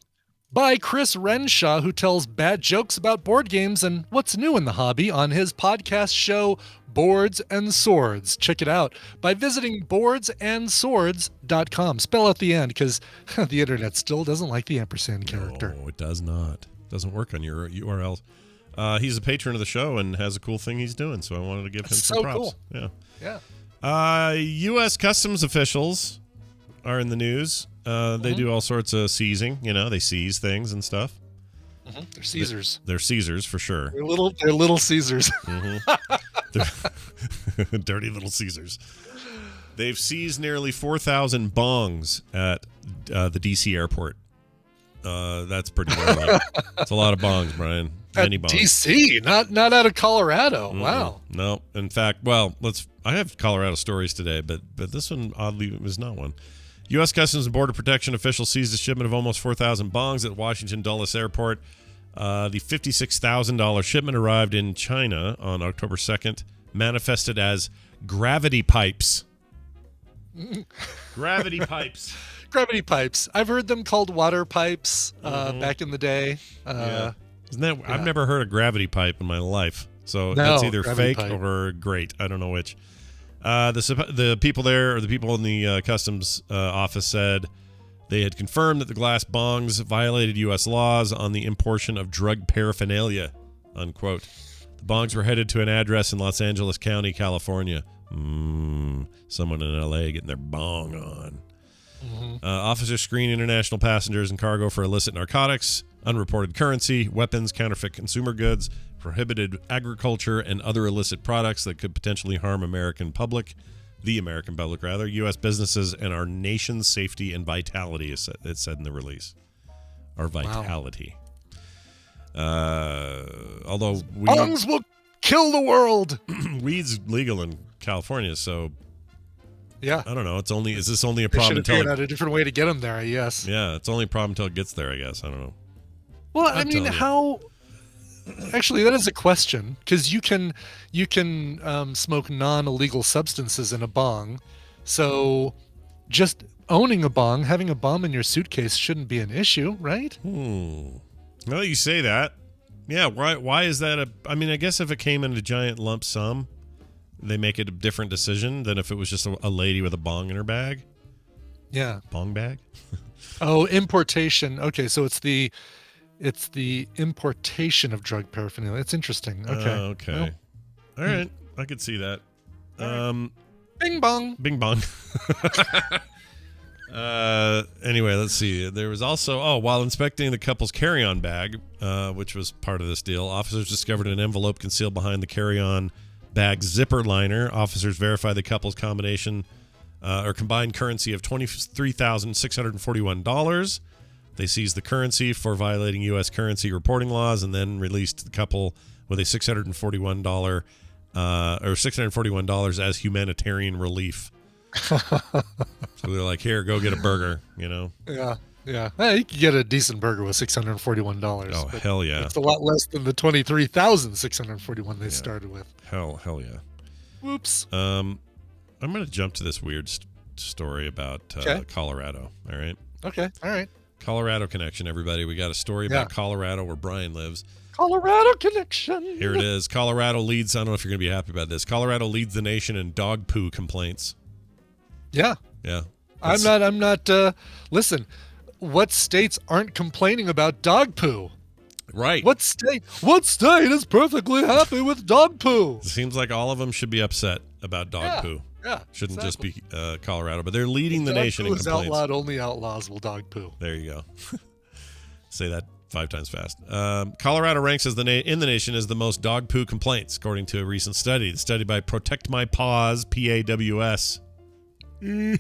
Chris Renshaw, who tells bad jokes about board games and what's new in the hobby on his podcast show, Boards and Swords. Check it out by visiting boardsandswords.com. Spell out the end because the internet still doesn't like the ampersand character. No, it does not. Doesn't work on your URLs. He's a patron of the show and has a cool thing he's doing, so I wanted to give him That's some so props. cool. Yeah. Yeah. U.S. Customs officials are in the news. They do all sorts of seizing. You know, they seize things and stuff. They're Caesars. They're Caesars for sure. They're little Caesars. Dirty little Caesars. They've seized nearly 4,000 bongs at the D.C. airport. That's pretty gnarly. It's a lot of bongs, Brian. Many bongs. DC, not out of Colorado. Wow. No, in fact, well, I have Colorado stories today, but this one oddly was not one. U.S. Customs and Border Protection officials seized a shipment of almost 4,000 bongs at Washington Dulles Airport. The $56,000 shipment arrived in China on October 2nd, manifested as gravity pipes. Gravity pipes. Gravity pipes. I've heard them called water pipes back in the day. Yeah. Isn't that? I've never heard a gravity pipe in my life. So No, that's either gravity fake pipe. or great. I don't know which. The people there, or the people in the customs office, said they had confirmed that the glass bongs violated U.S. laws on the importation of drug paraphernalia, unquote. The bongs were headed to an address in Los Angeles County, California. Someone in L.A. getting their bong on. Officers screen international passengers and cargo for illicit narcotics, unreported currency, weapons, counterfeit consumer goods, prohibited agriculture, and other illicit products that could potentially harm the American public, U.S. businesses, and our nation's safety and vitality, it said in the release. Our vitality. Although Bongs will kill the world. weed's legal in California, so Yeah. I don't know. Is this only a They should problem have figured until out a different way to get them there, I guess. yeah, it's only a problem until it gets there, I guess. I don't know. Well, I'm I mean, telling you. how Actually, that is a question, because you can smoke non-illegal substances in a bong. So just owning a bong, having a bomb in your suitcase shouldn't be an issue, right? Well, you say that. Yeah, why is that I mean, I guess if it came in a giant lump sum, they make it a different decision than if it was just a lady with a bong in her bag. Yeah. Bong bag? Oh, importation. Okay, so it's the importation of drug paraphernalia. It's interesting. Okay. Okay. Well, all right. I could see that. Bing bong. Bing bong. Anyway, let's see. There was also, while inspecting the couple's carry-on bag, which was part of this deal, officers discovered an envelope concealed behind the carry-on bag zipper liner. Officers verified the couple's combination or combined currency of $23,641. They seized the currency for violating U.S. currency reporting laws, and then released the couple with a $641 as humanitarian relief. So they're like, here, go get a burger, you know? Yeah. Hey, you can get a decent burger with $641. Oh, hell yeah. It's a lot less than the $23,641 they started with. Hell yeah. Whoops. I'm going to jump to this weird story about Colorado, all right? Okay, all right. Colorado connection, everybody. We got a story about Colorado where Brian lives. Colorado connection. Here it is. Colorado leads, I don't know if you're going to be happy about this. Colorado leads the nation in dog poo complaints. Yeah. Yeah. I'm not, listen, what states aren't complaining about dog poo? Right. What state is perfectly happy with dog poo? It seems like all of them should be upset about dog poo. Yeah. Shouldn't just be Colorado, but they're leading the nation in complaints. complaints. Outlawed, only outlaws will dog poo. There you go. Say that 5 times fast. Colorado ranks as in the nation as the most dog poo complaints, according to a recent study. The study by Protect My Paws, PAWS. A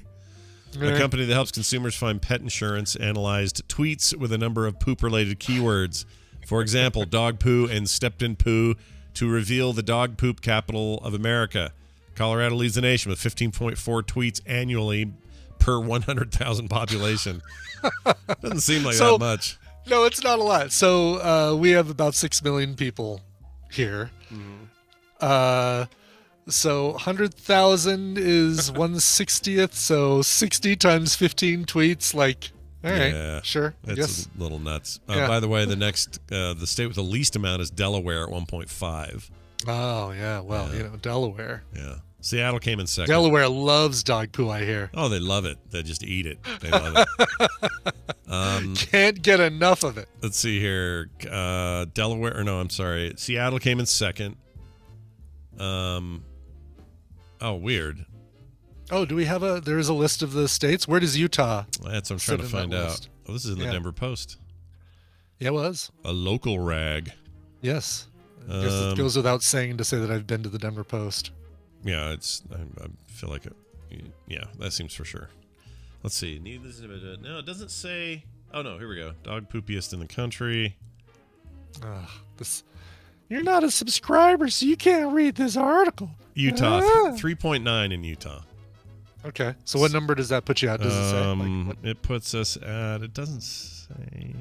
company that helps consumers find pet insurance analyzed tweets with a number of poop-related keywords. For example, dog poo and stepped in poo to reveal the dog poop capital of America. Colorado leads the nation with 15.4 tweets annually per 100,000 population. Doesn't seem like that much. No, it's not a lot. So we have about 6 million people here. So 100,000 is 1/60th. So 60 times 15 tweets. Like, all right, sure. That's a little nuts. By the way, the next, the state with the least amount is Delaware at 1.5. Oh, yeah. Well, Delaware. Yeah. Seattle came in second. Delaware loves dog poo, I hear. Oh, they love it. They just eat it. They love it. Can't get enough of it. Let's see here. Seattle came in second. Weird. Oh, do we have there is a list of the states? Where does Utah? That's what I'm trying to find out. Oh, this is in the Denver Post. Yeah, it was. A local rag. Yes. I guess it goes without saying to say that I've been to the Denver Post. Yeah, I feel like that seems for sure. Let's see. No, it doesn't say. Oh no, here we go. Dog poopiest in the country. You're not a subscriber, so you can't read this article. Utah, 3.9 in Utah. Okay, so what number does that put you at? Does it say? It puts us at. It doesn't say.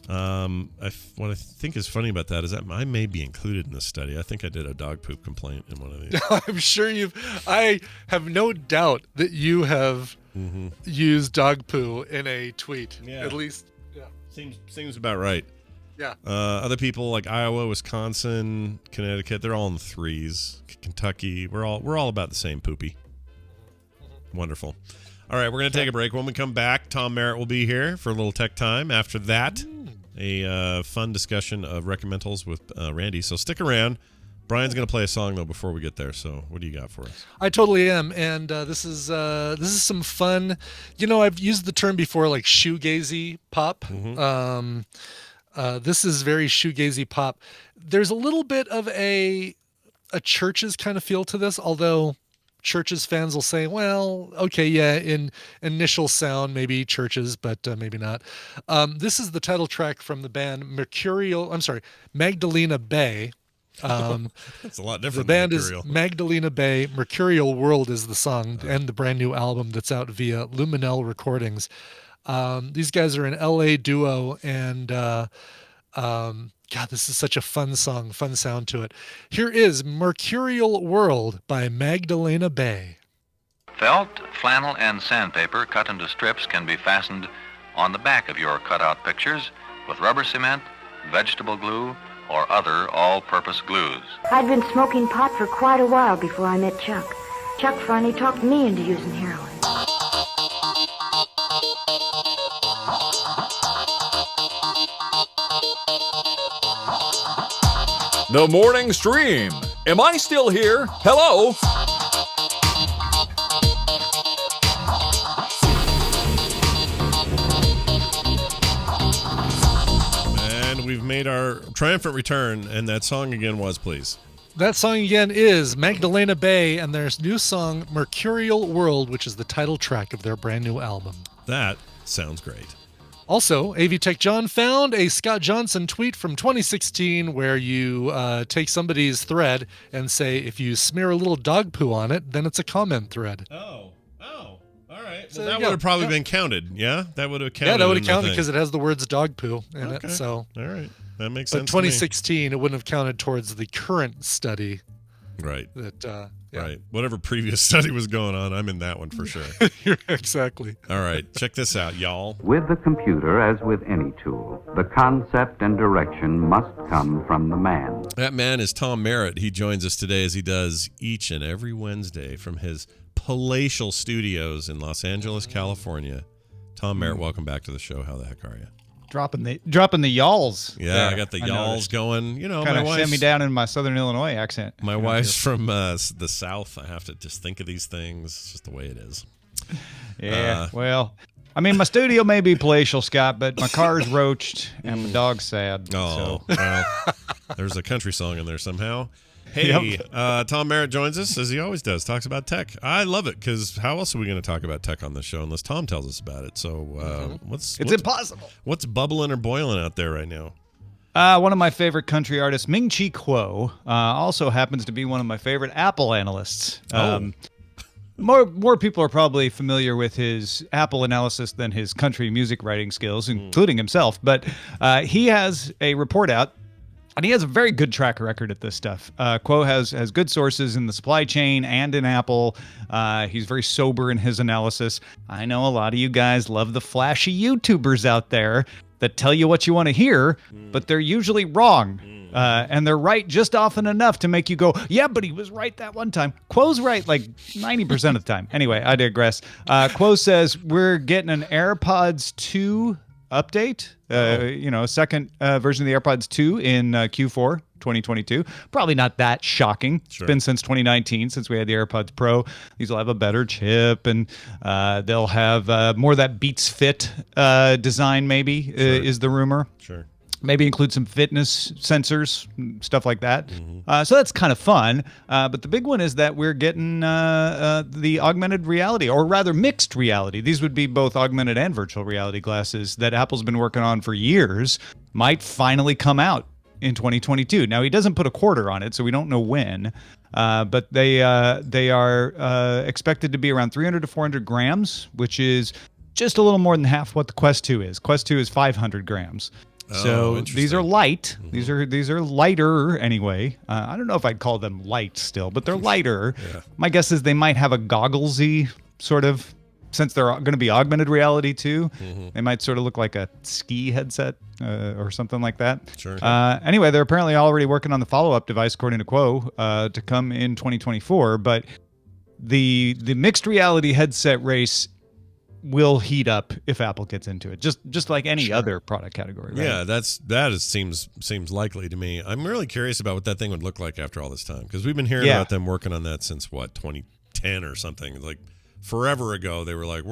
What I think is funny about that is that I may be included in this study. I think I did a dog poop complaint in one of these. I'm sure I have no doubt that you have used dog poo in a tweet. Yeah. At least, yeah. Seems about right. Yeah. Other people like Iowa, Wisconsin, Connecticut, they're all in the 3s. Kentucky, we're all about the same poopy. Wonderful. All right, we're going to take a break. When we come back, Tom Merritt will be here for a little tech time. After that, a fun discussion of recommendals with Randy. So stick around. Brian's going to play a song, though, before we get there. So what do you got for us? I totally am. And this is some fun. I've used the term before, like shoegazy pop. This is very shoegazy pop. There's a little bit of a Churches kind of feel to this, although Churches fans will say, well, okay, yeah, in initial sound, maybe Churches, but maybe not. This is the title track from the band Magdalena Bay. That's a lot different. The band than is Mercurial. Magdalena Bay. Mercurial World is the song and the brand new album that's out via Luminel Recordings. These guys are an LA duo, and God, this is such a fun song, fun sound to it. Here is Mercurial World by Magdalena Bay. Felt, flannel, and sandpaper cut into strips can be fastened on the back of your cutout pictures with rubber cement, vegetable glue, or other all-purpose glues. I'd been smoking pot for quite a while before I met Chuck. Chuck finally talked me into using heroin. The morning stream. Am I still here? Hello? And we've made our triumphant return, and that song again was, please. That song again is Magdalena Bay and their new song Mercurial World, which is the title track of their brand new album. That sounds great. Also, AV Tech John found a Scott Johnson tweet from 2016 where you take somebody's thread and say, if you smear a little dog poo on it, then it's a comment thread. Oh, all right. So Well, that would have probably been counted, yeah? That would have counted. Yeah, that would in have the counted thing. because it has the words dog poo in Okay. it. So, all right. That makes but sense to me. 2016, it wouldn't have counted towards the current study. Right. That yeah. Right. Whatever previous study was going on, I'm in that one for sure. Exactly. All right. Check this out, y'all. With the computer, as with any tool, the concept and direction must come from the man. That man is Tom Merritt. He joins us today as he does each and every Wednesday from his palatial studios in Los Angeles, California. Tom Merritt, welcome back to the show. How the heck are you? Dropping the y'alls. Yeah, there, I got the y'alls noticed. going. You know, Kind my of wife's shimmy down in my Southern Illinois accent. My wife's from the South. I have to just think of these things. It's just the way it is. Yeah. Well, I mean, my studio may be palatial, Scott, but my car's roached and my dog's sad. Oh, so. well, there's a country song in there somehow. Hey, Tom Merritt joins us, as he always does, talks about tech. I love it, because how else are we going to talk about tech on this show unless Tom tells us about it? So what's impossible. What's bubbling or boiling out there right now? One of my favorite country artists, Ming-Chi Kuo, also happens to be one of my favorite Apple analysts. More people are probably familiar with his Apple analysis than his country music writing skills, including himself. But he has a report out, and he has a very good track record at this stuff. Kuo has good sources in the supply chain and in Apple. He's very sober in his analysis. I know a lot of you guys love the flashy YouTubers out there that tell you what you want to hear, but they're usually wrong. And they're right just often enough to make you go, yeah, but he was right that one time. Quo's right like 90% of the time. Anyway, I digress. Quo says we're getting an AirPods 2 update, second version of the AirPods 2 in Q4 2022. Probably not that shocking. Sure. It's been since 2019 since we had the AirPods Pro. These will have a better chip, and they'll have more of that Beats Fit design, maybe, is the rumor. Sure. Maybe include some fitness sensors, stuff like that. So that's kind of fun. But the big one is that we're getting the augmented reality, or rather mixed reality. These would be both augmented and virtual reality glasses that Apple's been working on for years, might finally come out in 2022. Now, he doesn't put a quarter on it, so we don't know when. But they are expected to be around 300 to 400 grams, which is just a little more than half what the Quest 2 is. Quest 2 is 500 grams. So these are light. These are lighter anyway. I don't know if I'd call them light still, but they're lighter. Yeah. My guess is they might have a gogglesy sort of, since they're going to be augmented reality too. They might sort of look like a ski headset or something like that. Sure. Anyway, they're apparently already working on the follow-up device, according to Quo, to come in 2024. But the mixed reality headset race will heat up if Apple gets into it, just like any other product category. Right? Yeah, seems likely to me. I'm really curious about what that thing would look like after all this time, because we've been hearing about them working on that since 2010 or something. Like forever ago, they were like,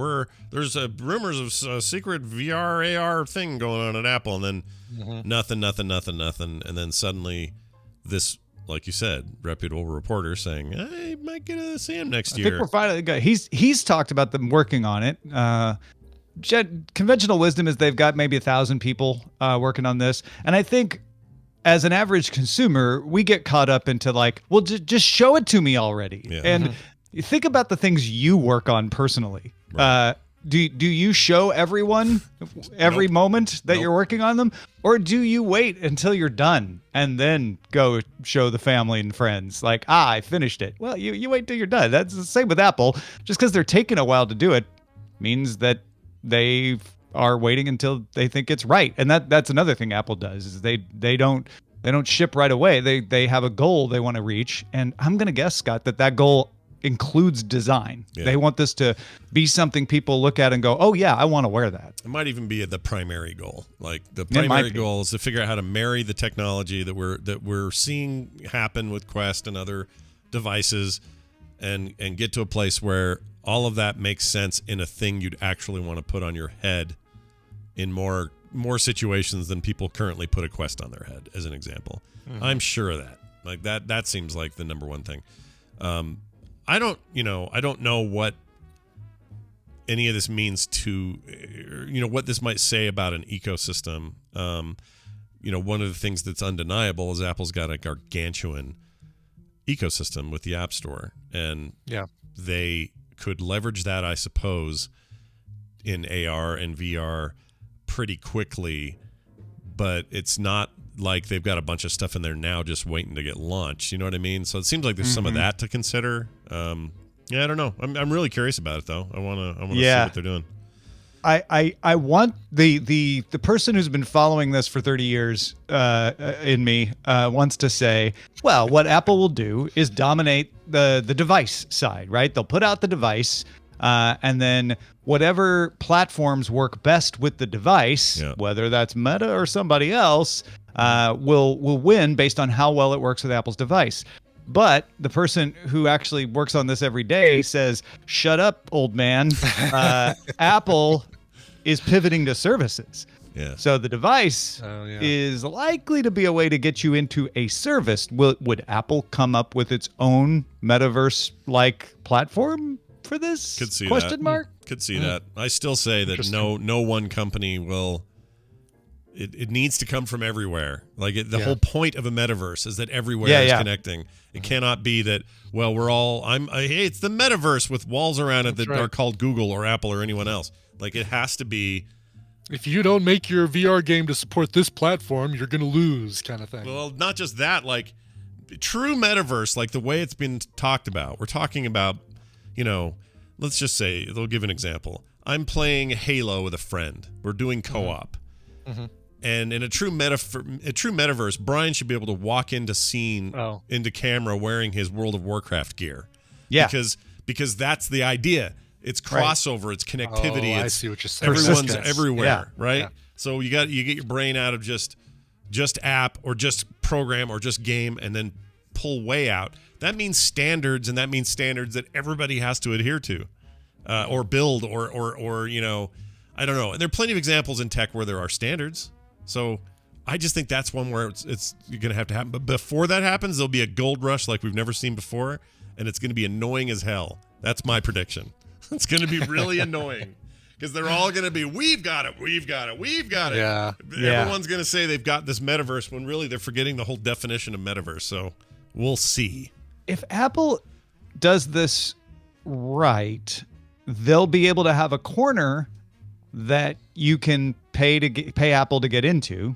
there's rumors of a secret VR AR thing going on at Apple, and then nothing, and then suddenly this, like you said, reputable reporter saying, "I might get a SAM next year." I think we're finally. He's talked about them working on it. Conventional wisdom is they've got maybe 1,000 people working on this, and I think as an average consumer, we get caught up into like, well, just show it to me already. Yeah. And you think about the things you work on personally. Right. Do you show everyone every moment that you're working on them? Or do you wait until you're done and then go show the family and friends? Like, I finished it. Well, you wait till you're done. That's the same with Apple. Just because they're taking a while to do it means that they are waiting until they think it's right. And that's another thing Apple does is they don't ship right away. They have a goal they want to reach. And I'm going to guess, Scott, that goal includes design. Yeah. They want this to be something people look at and go, oh yeah, I want to wear that. It might even be the primary goal. Like the primary goal is to figure out how to marry the technology that we're seeing happen with Quest and other devices and get to a place where all of that makes sense in a thing you'd actually want to put on your head in more situations than people currently put a Quest on their head, as an example. Mm-hmm. I'm sure of that. Like that seems like the number one thing. I don't know what any of this means to, what this might say about an ecosystem. One of the things that's undeniable is Apple's got a gargantuan ecosystem with the App Store, and they could leverage that, I suppose, in AR and VR pretty quickly, but it's not like they've got a bunch of stuff in there now just waiting to get launched. You know what I mean? So it seems like there's some of that to consider. I don't know. I'm really curious about it though. I want to see what they're doing. I want the person who's been following this for 30 years in me wants to say, well, what Apple will do is dominate the device side, right? They'll put out the device, and then whatever platforms work best with the device, whether that's Meta or somebody else, will win based on how well it works with Apple's device. But the person who actually works on this every day says, shut up, old man. Apple is pivoting to services. Yeah. So the device is likely to be a way to get you into a service. Would Apple come up with its own metaverse-like platform for this? Could see Question that. mark? Could see that. I still say that no one company will. It needs to come from everywhere. Like the whole point of a metaverse is that everywhere is connecting. It cannot be that, well, we're all hey, it's the metaverse with walls around it that are called Google or Apple or anyone else. Like it has to be. If you don't make your VR game to support this platform, you're going to lose, kind of thing. Well, not just that, like true metaverse, like the way it's been talked about. We're talking about, let's just say, they'll give an example. I'm playing Halo with a friend. We're doing co-op. Mm-hmm. And in a true metaverse, Brian should be able to walk into into camera wearing his World of Warcraft gear. Yeah. Because that's the idea. It's crossover, it's connectivity. I see what you're saying. Everyone's everywhere, right? Yeah. So you get your brain out of just app or just program or just game and then pull way out. That means standards, and that means standards that everybody has to adhere to. Or build or I don't know. And there are plenty of examples in tech where there are standards. So I just think that's one where it's going to have to happen. But before that happens, there'll be a gold rush like we've never seen before, and it's going to be annoying as hell. That's my prediction. It's going to be really annoying because they're all going to be, we've got it. Yeah. Everyone's going to say they've got this metaverse when really they're forgetting the whole definition of metaverse. So we'll see. If Apple does this right, they'll be able to have a corner that you can pay Apple to get into,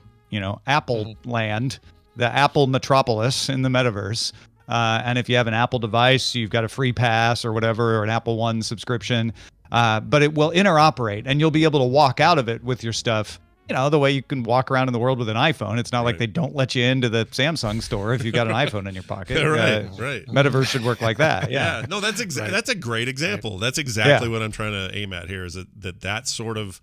Apple land, the Apple metropolis in the metaverse. And if you have an Apple device, you've got a free pass or whatever, or an Apple One subscription. But it will interoperate, and you'll be able to walk out of it with your stuff, the way you can walk around in the world with an iPhone. It's not like they don't let you into the Samsung store if you've got an iPhone in your pocket. Right. Metaverse should work like that. Yeah. No, that's that's a great example. That's exactly what I'm trying to aim at here, is that sort of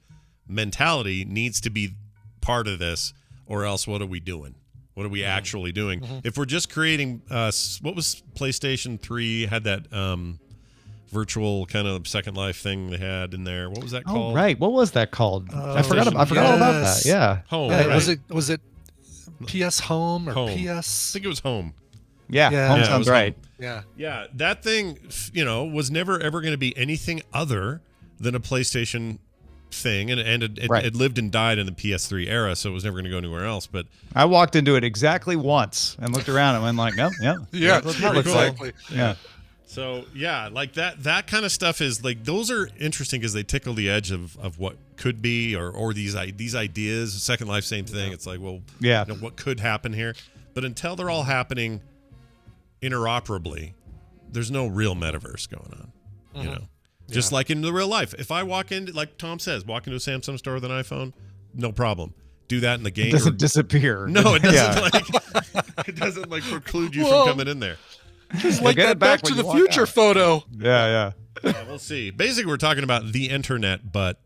mentality needs to be part of this, or else what are we doing? What are we actually doing? Mm-hmm. If we're just creating, what was PlayStation 3 had that virtual kind of Second Life thing they had in there. What was that called? Oh, right. What was that called? I forgot all about that. Yeah. Home. Yeah, right? Was it PS Home or Home. PS? I think it was Home. Yeah. Home sounds right. Home. Yeah. That thing, was never ever going to be anything other than a PlayStation thing, and it Right. lived and died in the PS3 era, so it was never going to go anywhere else. But I walked into it exactly once and looked around and went like, "Yep, yep, Yeah, that's what it looks exactly. like." Yeah. So yeah, like that kind of stuff is like, those are interesting because they tickle the edge of what could be, or these ideas. Second Life, same thing. It's like, well, Yeah. you know, what could happen here? But until they're all happening interoperably, there's no real metaverse going on. You know, just like in the real life. If I walk in, like Tom says, walk into a Samsung store with an iPhone, no problem. Do that in the game. It doesn't disappear. No, it doesn't. Yeah. It doesn't like preclude you from coming in there. Just like get that it back Back to when the you walk Future out. photo. Yeah, yeah. We'll see. Basically, we're talking about the internet, but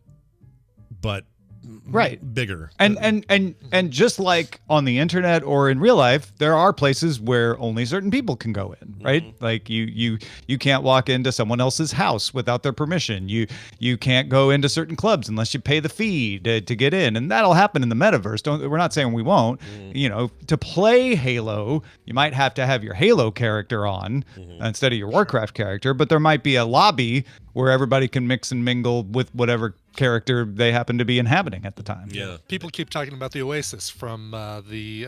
Right. bigger. And just like on the internet or in real life, there are places where only certain people can go in, right? Like you can't walk into someone else's house without their permission. You can't go into certain clubs unless you pay the fee to get in, and that'll happen in the metaverse. We're not saying we won't. You know, to play Halo, you might have to have your Halo character on instead of your Warcraft character, but there might be a lobby where everybody can mix and mingle with whatever character they happen to be inhabiting at the time. Yeah. People keep talking about the Oasis from the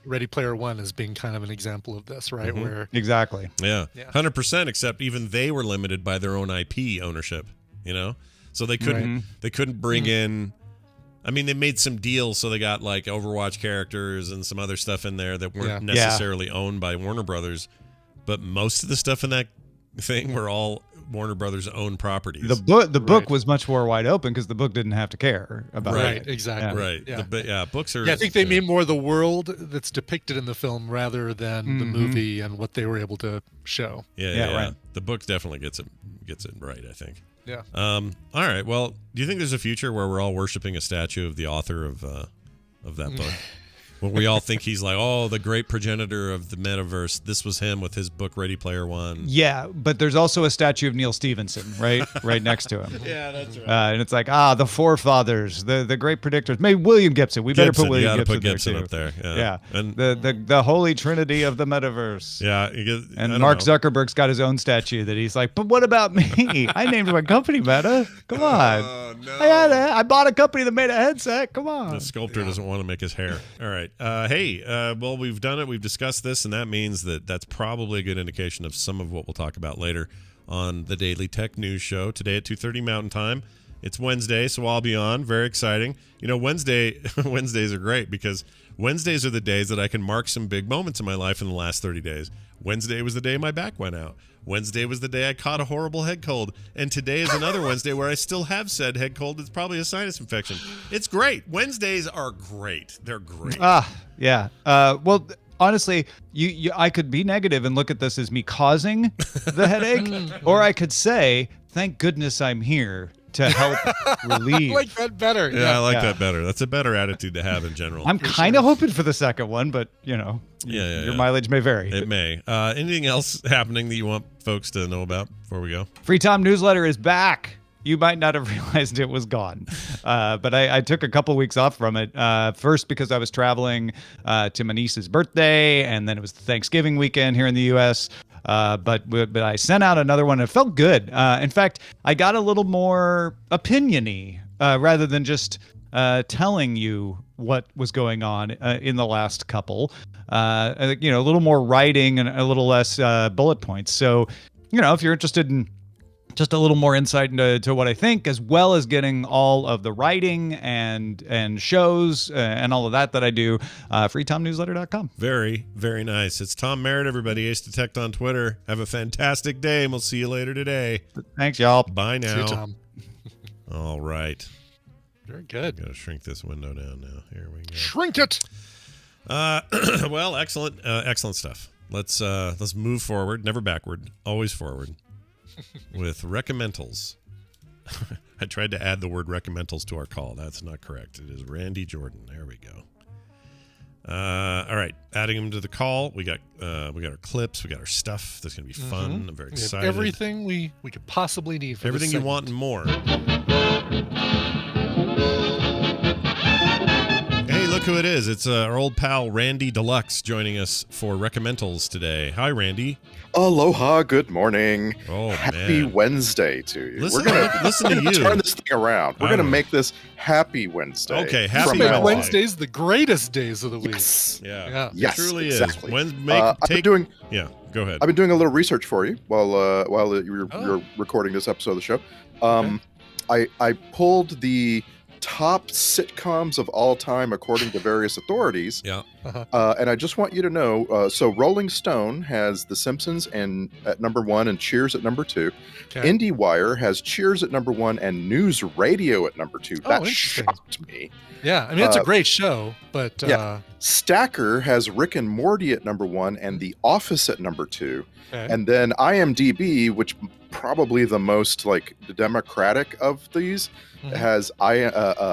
Ready Player One as being kind of an example of this, right? Where Exactly. Yeah. 100%, except even they were limited by their own IP ownership, you know? So they couldn't bring in, I mean, they made some deals, so they got like Overwatch characters and some other stuff in there that weren't necessarily owned by Warner Brothers, but most of the stuff in that thing were all Warner Brothers' own properties. The book was much more wide open because the book didn't have to care about it. Right, exactly. Right. Yeah. Books are. Yeah, I think they mean more the world that's depicted in the film rather than the movie and what they were able to show. Yeah. Right. The book definitely gets it right, I think. Yeah. All right. Well, do you think there's a future where we're all worshiping a statue of the author of that book? When we all think he's like, oh, the great progenitor of the metaverse. This was him with his book Ready Player One. Yeah, but there's also a statue of Neil Stephenson right next to him. Yeah, that's right. And it's like, the forefathers, the great predictors. Maybe William Gibson. We better put William Gibson. Gibson Put Gibson there, up there. Yeah. And the holy trinity of the metaverse. Yeah. And Mark Zuckerberg's got his own statue that he's like, but what about me? I named my company Meta. Come on. Oh, no. I bought a company that made a headset. Come on. The sculptor doesn't want to make his hair. All right. Hey, well, we've done it. We've discussed this, and that means that's probably a good indication of some of what we'll talk about later on the Daily Tech News Show today at 2:30 Mountain Time. It's Wednesday, so I'll be on. Very exciting. You know, Wednesdays are great because Wednesdays are the days that I can mark some big moments in my life in the last 30 days. Wednesday was the day my back went out. Wednesday was the day I caught a horrible head cold. And today is another Wednesday where I still have said head cold. It's probably a sinus infection. It's great. Wednesdays are great. They're great. Yeah. Well, honestly, I could be negative and look at this as me causing the headache, or I could say, thank goodness I'm here to help relieve. I like that better. Yeah, I like that better. That's a better attitude to have in general. I'm kind of hoping for the second one, but, you know, your mileage may vary. It may. Anything else happening that you want folks to know about before we go? Free Tom newsletter is back. You might not have realized it was gone, but I took a couple weeks off from it. First, because I was traveling to my niece's birthday, and then it was Thanksgiving weekend here in the U.S., but I sent out another one. It felt good. In fact, I got a little more opinion-y rather than just telling you what was going on in the last couple. A little more writing and a little less bullet points. So, if you're interested in just a little more insight into what I think, as well as getting all of the writing and shows and all of that I do, freetomnewsletter.com. Very, very nice. It's Tom Merritt, everybody. Ace Detect on Twitter. Have a fantastic day, and we'll see you later today. Thanks, y'all. Bye now. See you, Tom. All right. Very good. Got to shrink this window down now. Here we go. Shrink it. Well, excellent stuff. Let's move forward, never backward, always forward. With recommendals. I tried to add the word recommendals to our call. That's not correct. It is Randy Jordan. There we go. All right, adding him to the call. We got our clips. We got our stuff. That's gonna be fun. I'm very excited. Everything we could possibly need for everything you want and more. Hey, look look who it is. It's our old pal Randy Deluxe joining us for Recommendals today. Hi, Randy. Aloha, good morning. Oh, happy man. Wednesday to you. Listen We're to gonna you. turn this thing around. We're going to make this Happy Wednesday. Okay, from Happy now on. Wednesday's the greatest days of the week. Yes. Yeah. Yes, It truly exactly. is. Yeah, go ahead. I've been doing a little research for you while you're recording this episode of the show. I pulled the top sitcoms of all time according to various authorities. Yeah. And I just want you to know, so Rolling Stone has The Simpsons at number 1 and Cheers at number 2. Okay. IndieWire has Cheers at number 1 and News Radio at number 2. That shocked me. Yeah, I mean, it's a great show, but... Stacker has Rick and Morty at number 1 and The Office at number 2. Okay. And then IMDb, which probably the most like democratic of these, has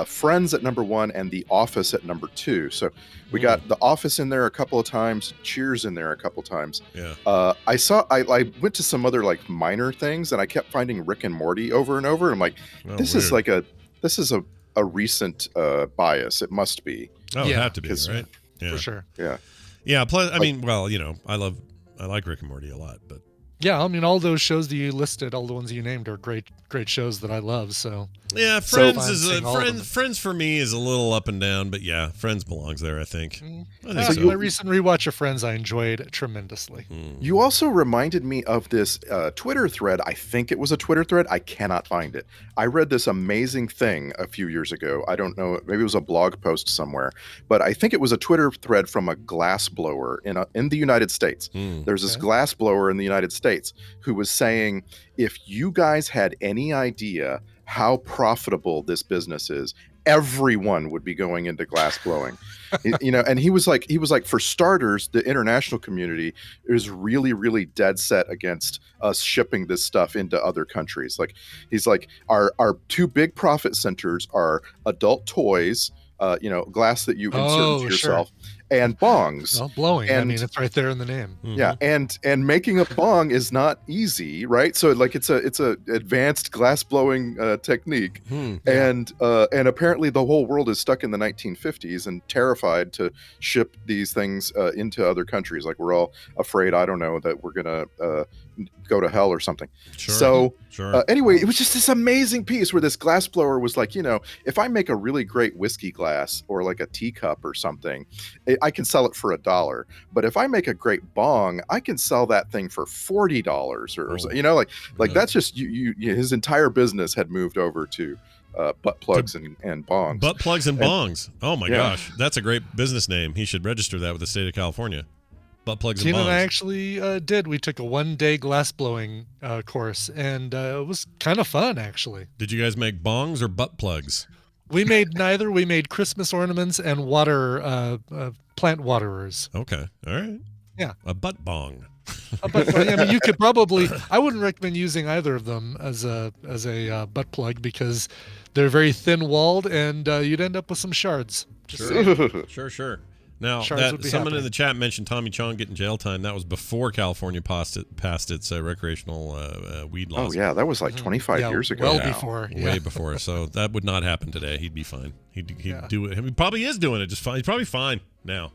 Friends at number 1 and The Office at number 2. So we got The Office in there a couple of times, Cheers in there a couple of times. Yeah. I went to some other like minor things, and I kept finding Rick and Morty over and over. And I'm like, this is a recent bias. It must be. Oh, it had to be, right? Yeah. For sure. Yeah. Yeah. Plus, I mean, well, I like Rick and Morty a lot, but yeah, I mean, all those shows that you listed, all the ones you named, are great shows that I love. So yeah, Friends for me is a little up and down, but yeah, Friends belongs there, I think. My recent rewatch of Friends, I enjoyed tremendously. You also reminded me of this Twitter thread. I think it was a Twitter thread. I cannot find it. I read this amazing thing a few years ago. I don't know. Maybe it was a blog post somewhere, but I think it was a Twitter thread from a glass blower in the United States. There's this glass blower in the United States who was saying, if you guys had any idea how profitable this business is, everyone would be going into glass blowing. And he was like, for starters, the international community is really, really dead set against us shipping this stuff into other countries. Like, he's like, our two big profit centers are adult toys, glass that you insert into yourself, and bongs. Well, blowing. I mean, it's right there in the name. Yeah, and making a bong is not easy, right? So like it's a advanced glass blowing technique, and apparently the whole world is stuck in the 1950s and terrified to ship these things into other countries. Like, we're all afraid, I don't know, that we're gonna go to hell or something. Anyway, it was just this amazing piece where this glass blower was like, if I make a really great whiskey glass or like a teacup or something, I can sell it for $1. But if I make a great bong, I can sell that thing for $40 or so. That's just his entire business had moved over to butt plugs and bongs. Butt plugs and bongs. Oh my gosh, that's a great business name. He should register that with the state of California. Butt plugs and bongs. Tina and I actually did. We took a 1-day glass blowing course, and it was kind of fun, actually. Did you guys make bongs or butt plugs? We made neither. We made Christmas ornaments and plant waterers. Okay. All right. Yeah. A butt bong. I mean, you could probably. I wouldn't recommend using either of them as a butt plug because they're very thin-walled, and you'd end up with some shards. Sure. Now, someone in the chat mentioned Tommy Chong getting jail time. That was before California passed its recreational weed laws. Oh, yeah. That was like 25 years ago. Well before. Way before. So that would not happen today. He'd be fine. He'd do it. He probably is doing it just fine. He's probably fine now.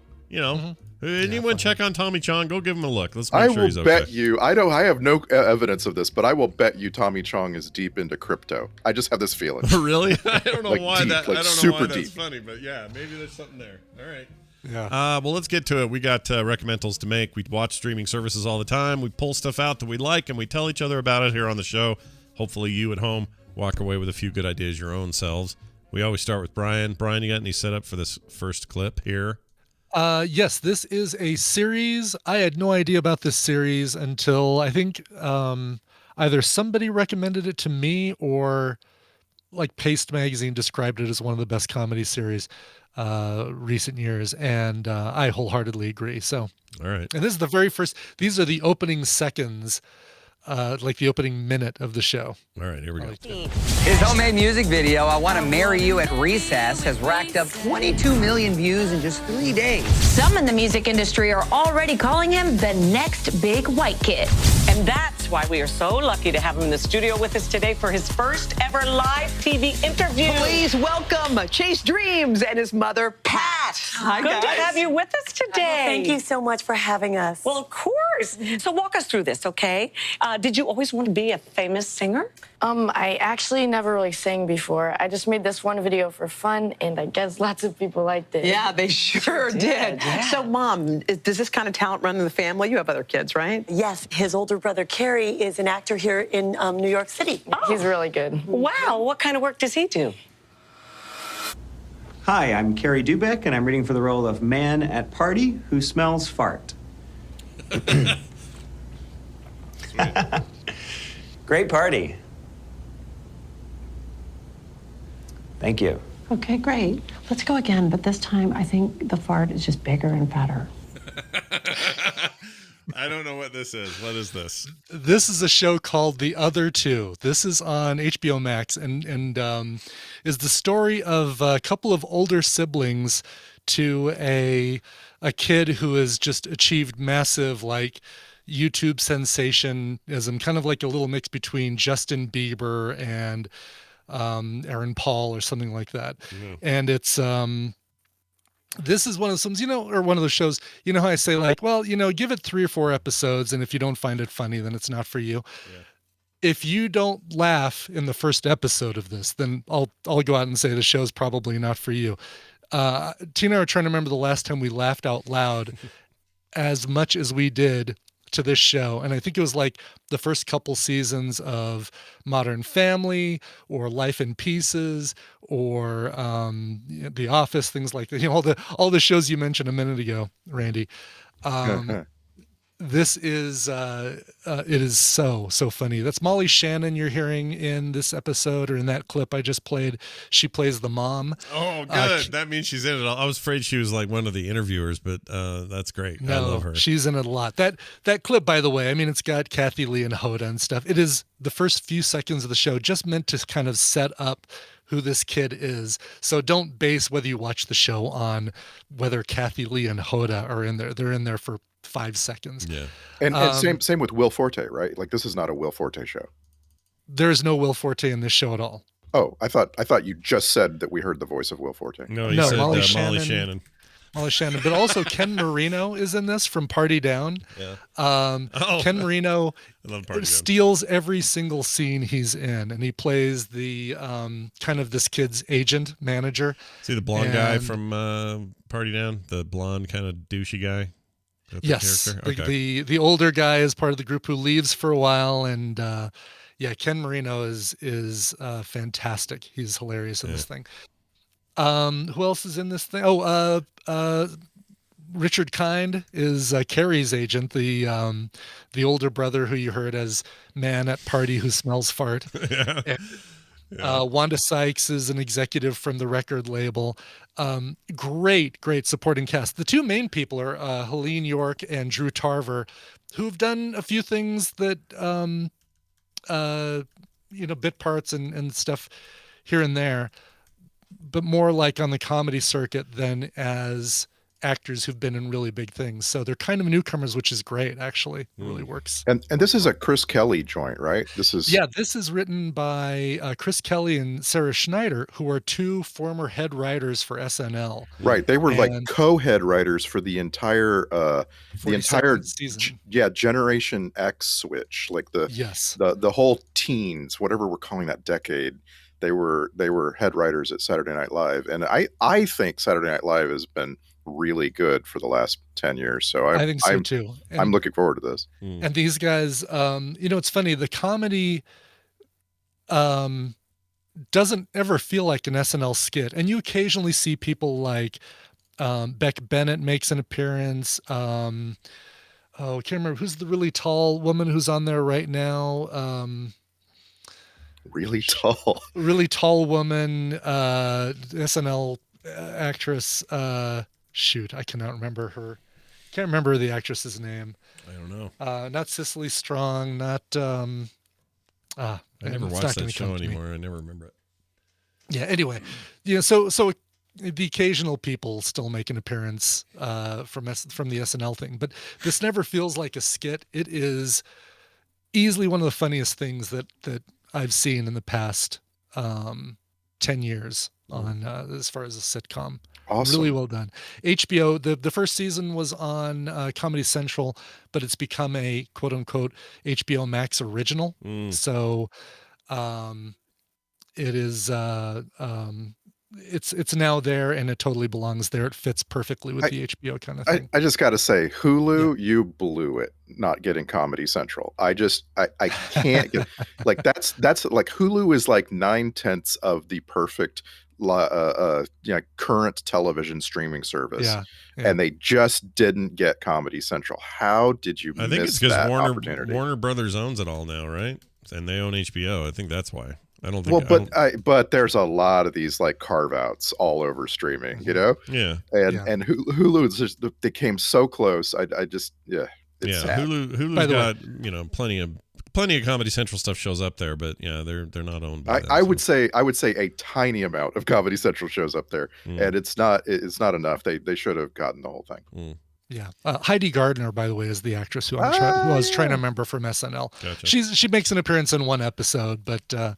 Anyone check on Tommy Chong? Go give him a look. Let's make sure he's okay. I will bet you. I have no evidence of this, but I will bet you Tommy Chong is deep into crypto. I just have this feeling. Really? I don't know why deep, that. I don't know super why that's deep. funny, but yeah, maybe there's something there. All right. Yeah. Well, let's get to it. We got recommendals to make. We watch streaming services all the time. We pull stuff out that we like, and we tell each other about it here on the show. Hopefully you at home walk away with a few good ideas your own selves. We always start with Brian. Brian, you got any setup for this first clip here? Yes, this is a series. I had no idea about this series until I think either somebody recommended it to me or like Paste Magazine described it as one of the best comedy series recent years, and I wholeheartedly agree. So, all right. And this is the very first. These are the opening seconds, like the opening minute of the show. All right, here we go. His homemade music video, I Want to Marry You at Recess, has racked up 22 million views in just 3 days. Some in the music industry are already calling him the next big white kid. And that's why we are so lucky to have him in the studio with us today for his first ever live TV interview. Please welcome Chase Dreams and his mother, Pat. Hi, Good to have you with us today. Thank you so much for having us. Well, of course. So walk us through this, okay? Did you always want to be a famous singer? I actually never really sang before. I just made this one video for fun, and I guess lots of people liked it. Yeah, they sure did. Yeah. So, Mom, does this kind of talent run in the family? You have other kids, right? Yes, his older brother, Carrie, is an actor here in New York City. He's really good. Wow, what kind of work does he do? Hi, I'm Carrie Dubeck, and I'm reading for the role of Man at Party Who Smells Fart. Great party. Thank you. Okay, great. Let's go again, but this time I think the fart is just bigger and fatter. I don't know what this is. What is this? This is a show called The Other Two. This is on HBO Max and is the story of a couple of older siblings to a kid who has just achieved massive like YouTube sensationism, kind of like a little mix between Justin Bieber and Aaron Paul or something like that. Yeah. And it's this is one of those, or one of those shows, how I say like, well, give it 3 or 4 episodes, and if you don't find it funny, then it's not for you. Yeah. If you don't laugh in the first episode of this, then I'll go out and say the show's probably not for you. Tina and I are trying to remember the last time we laughed out loud as much as we did to this show, and I think it was like the first couple seasons of Modern Family or Life in Pieces or The Office, things like that. All the shows you mentioned a minute ago, Randy. This is it is so funny. That's Molly Shannon you're hearing in this episode, or in that clip I just played. She plays the mom. Oh, good. That means she's in it. I was afraid she was like one of the interviewers, but that's great. No, I love her. She's in it a lot. That clip, by the way, I mean, it's got Kathy Lee and Hoda and stuff. It is the first few seconds of the show just meant to kind of set up who this kid is. So don't base whether you watch the show on whether Kathy Lee and Hoda are in there. They're in there for 5 seconds. Yeah. And same with Will Forte, right? Like, this is not a Will Forte show. There's no Will Forte in this show at all. Oh, I thought you just said that we heard the voice of Will Forte. No, you said Molly Shannon. Molly Shannon, but also Ken Marino is in this from Party Down. Yeah. Ken Marino I love Party Down. steals every single scene he's in, and he plays the kind of this kid's agent manager. See the blonde guy from Party Down, the blonde kind of douchey guy. Yes, Okay. the older guy is part of the group who leaves for a while, and Ken Marino is fantastic. He's hilarious in this thing. Who else is in this thing? Richard Kind is Carrie's agent, the older brother who you heard as Man at Party Who Smells Fart. Yeah. Wanda Sykes is an executive from the record label. Great supporting cast. The 2 main people are Helene York and Drew Tarver, who've done a few things that bit parts and stuff here and there, but more like on the comedy circuit than as actors who've been in really big things. So they're kind of newcomers, which is great, actually. It really works. And this is a Chris Kelly joint, right? This is written by Chris Kelly and Sarah Schneider, who are 2 former head writers for SNL. Right. They were like co-head writers for the entire season. Generation X switch, like the whole teens, whatever we're calling that decade. They were head writers at Saturday Night Live, and I think Saturday Night Live has been really good for the last 10 years. So I think so too. I'm looking forward to this. And these guys, it's funny, the comedy doesn't ever feel like an SNL skit. And you occasionally see people like Beck Bennett makes an appearance. I can't remember who's the really tall woman who's on there right now. Really tall woman, SNL actress. Shoot, I cannot remember her. Can't remember the actress's name. I don't know. Not Cicely Strong. Not. I never watched that show anymore. I never remember it. Yeah. Anyway, so the occasional people still make an appearance from the SNL thing, but this never feels like a skit. It is easily one of the funniest things that I've seen in the past 10 years. on as far as a sitcom. Awesome. Really well done. HBO, the first season was on Comedy Central, but it's become a quote unquote HBO Max original. So it is it's now there, and it totally belongs there. It fits perfectly with the HBO kind of thing. I just got to say, Hulu, you blew it not getting Comedy Central. I can't get like that's like Hulu is like 9/10 of the perfect current television streaming service, and they just didn't get Comedy Central. How did you I think miss it's because that opportunity? Warner Brothers owns it all now, right? And they own HBO. I think that's why. I don't think. But there's a lot of these like carve outs all over streaming, you know. Yeah. And Hulu just they came so close. It's sad. Hulu's got plenty of Comedy Central stuff shows up there, but they're not owned by them. I would say a tiny amount of Comedy Central shows up there, and it's not enough. They should have gotten the whole thing. Yeah, Heidi Gardner, by the way, is the actress who I was trying to remember from SNL. Gotcha. She makes an appearance in one episode, but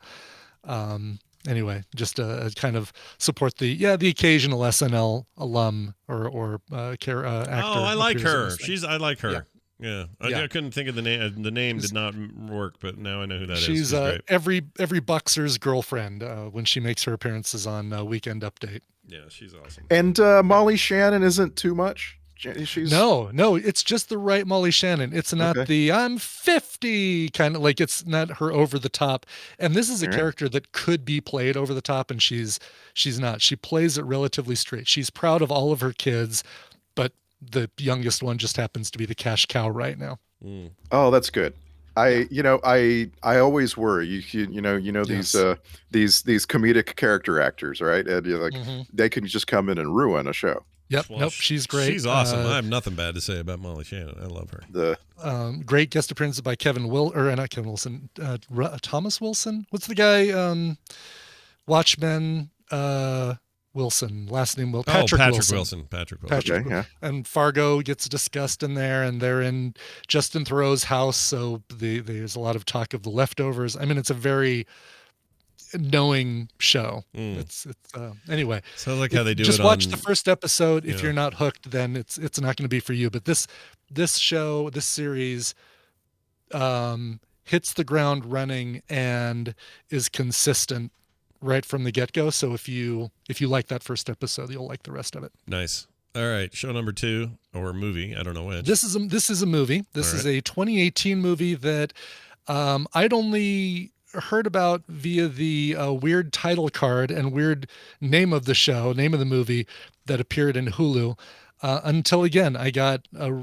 anyway, just to kind of support the occasional SNL alum or actor. I like her. I like her. Yeah. Yeah. I couldn't think of the name. The name did not work, but now I know who that is. She's great. every boxer's girlfriend when she makes her appearances on Weekend Update. Yeah, she's awesome. And Molly Shannon isn't too much. No, it's just the right Molly Shannon. It's not the I'm 50 kind of, like, it's not her over the top. And this is a character that could be played over the top, and she's not. She plays it relatively straight. She's proud of all of her kids, but the youngest one just happens to be the cash cow right now. Oh, that's good. I always worry. These comedic character actors, right? And you're like, they can just come in and ruin a show. Yep. Nope. She's great. She's awesome. I have nothing bad to say about Molly Shannon. I love her. The great guest appearances by Thomas Wilson. What's the guy? Watchmen. Wilson. Last name Wilson. Patrick Wilson. Patrick Wilson. Okay, yeah. And Fargo gets discussed in there, and they're in Justin Theroux's house. So there's a lot of talk of The Leftovers. I mean, it's a very knowing show. It's anyway. Sounds like how they do just it. Watch the first episode. If you're not hooked, then it's not going to be for you. But this series hits the ground running and is consistent right from the get-go. So if you like that first episode, you'll like the rest of it. Nice. All right, show number 2 or movie. I don't know which. This is a movie. This is a 2018 movie that I'd only heard about via the weird title card and weird name of the movie that appeared in Hulu, until again I got a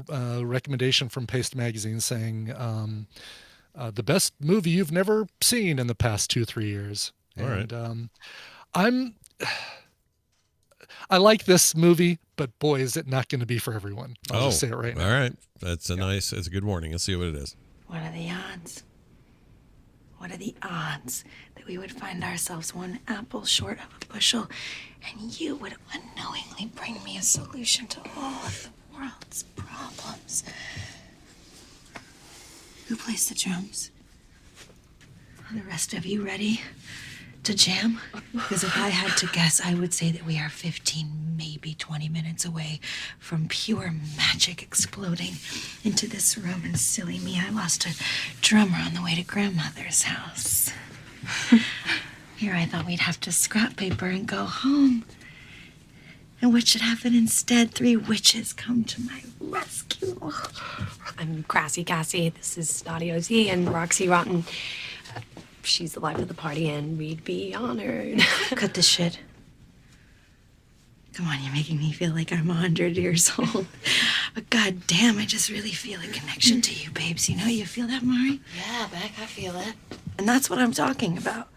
recommendation from Paste Magazine saying the best movie you've never seen in the past 2-3 years. All right. I like this movie, but boy, is it not going to be for everyone. I'll just say it right now. All right, that's a good warning. Let's see what it is. What are the odds? What are the odds that we would find ourselves one apple short of a bushel, and you would unknowingly bring me a solution to all of the world's problems? Who plays the drums? Are the rest of you ready to jam? Because if I had to guess, I would say that we are 15, maybe 20 minutes away from pure magic exploding into this room. And silly me, I lost a drummer on the way to grandmother's house. Here I thought we'd have to scrap paper and go home. And what should happen instead? 3 witches come to my rescue. I'm Crassy Cassie. This is Naughty OZ and Roxy Rotten. She's the life of the party, and we'd be honored. Cut the shit. Come on, you're making me feel like I'm 100 years old. But goddamn, I just really feel a connection to you, babes. You know, you feel that, Mari? Yeah, Beck, I feel it. And that's what I'm talking about.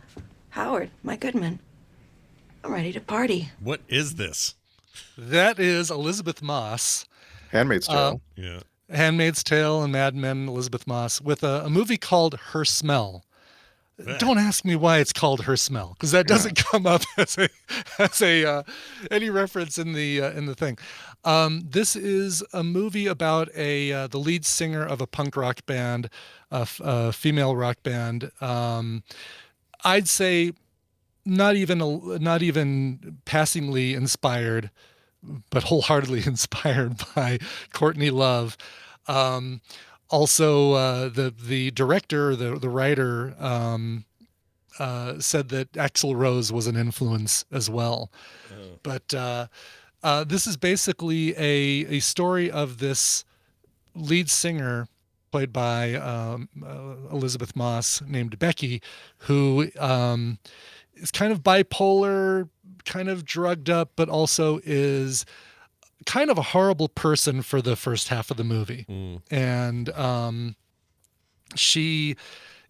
Howard, my Goodman. I'm ready to party. What is this? That is Elizabeth Moss. Handmaid's Tale. Yeah. Handmaid's Tale and Mad Men, Elizabeth Moss, with a movie called Her Smell. Don't ask me why it's called Her Smell, because that doesn't come up as any reference in the thing. This is a movie about the lead singer of a punk rock band, a female rock band. I'd say not even passingly inspired, but wholeheartedly inspired by Courtney Love. Also, the director, the writer, said that Axl Rose was an influence as well. Oh. But this is basically a story of this lead singer played by Elizabeth Moss, named Becky, who is kind of bipolar, kind of drugged up, but also is kind of a horrible person for the first half of the movie. And she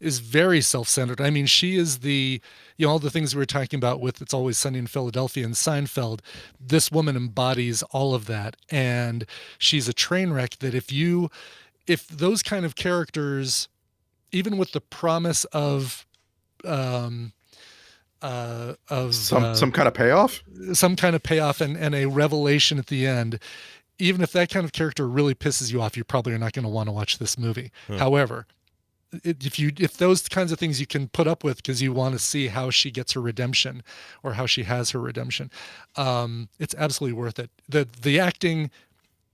is very self-centered. I mean, she is all the things we were talking about with It's Always Sunny in Philadelphia and Seinfeld. This woman embodies all of that. And she's a train wreck that if those kind of characters, even with the promise of some kind of payoff, and a revelation at the end, even if that kind of character really pisses you off, you probably are not going to want to watch this movie. However, if those kinds of things you can put up with because you want to see how she gets her redemption or how she has her redemption, it's absolutely worth it. The acting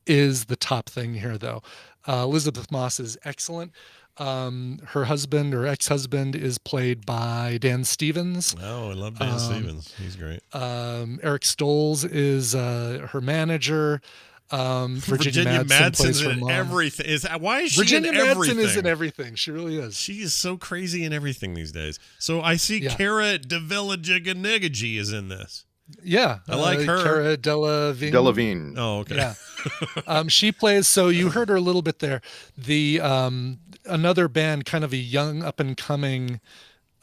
is the top thing here, though. Elizabeth Moss is excellent. Her husband or ex-husband is played by Dan Stevens. Oh, I love Dan Stevens. He's great. Eric Stolz is her manager. Virginia Madsen's in everything. Why is she Virginia in everything? Madsen is in everything. She really is. She is so crazy in everything these days. So I see Cara Delevingne is in this. Yeah, I like her. Cara Delevingne. Delevingne. Oh, okay. Yeah. She plays. So you heard her a little bit there. The another band, kind of a young up and coming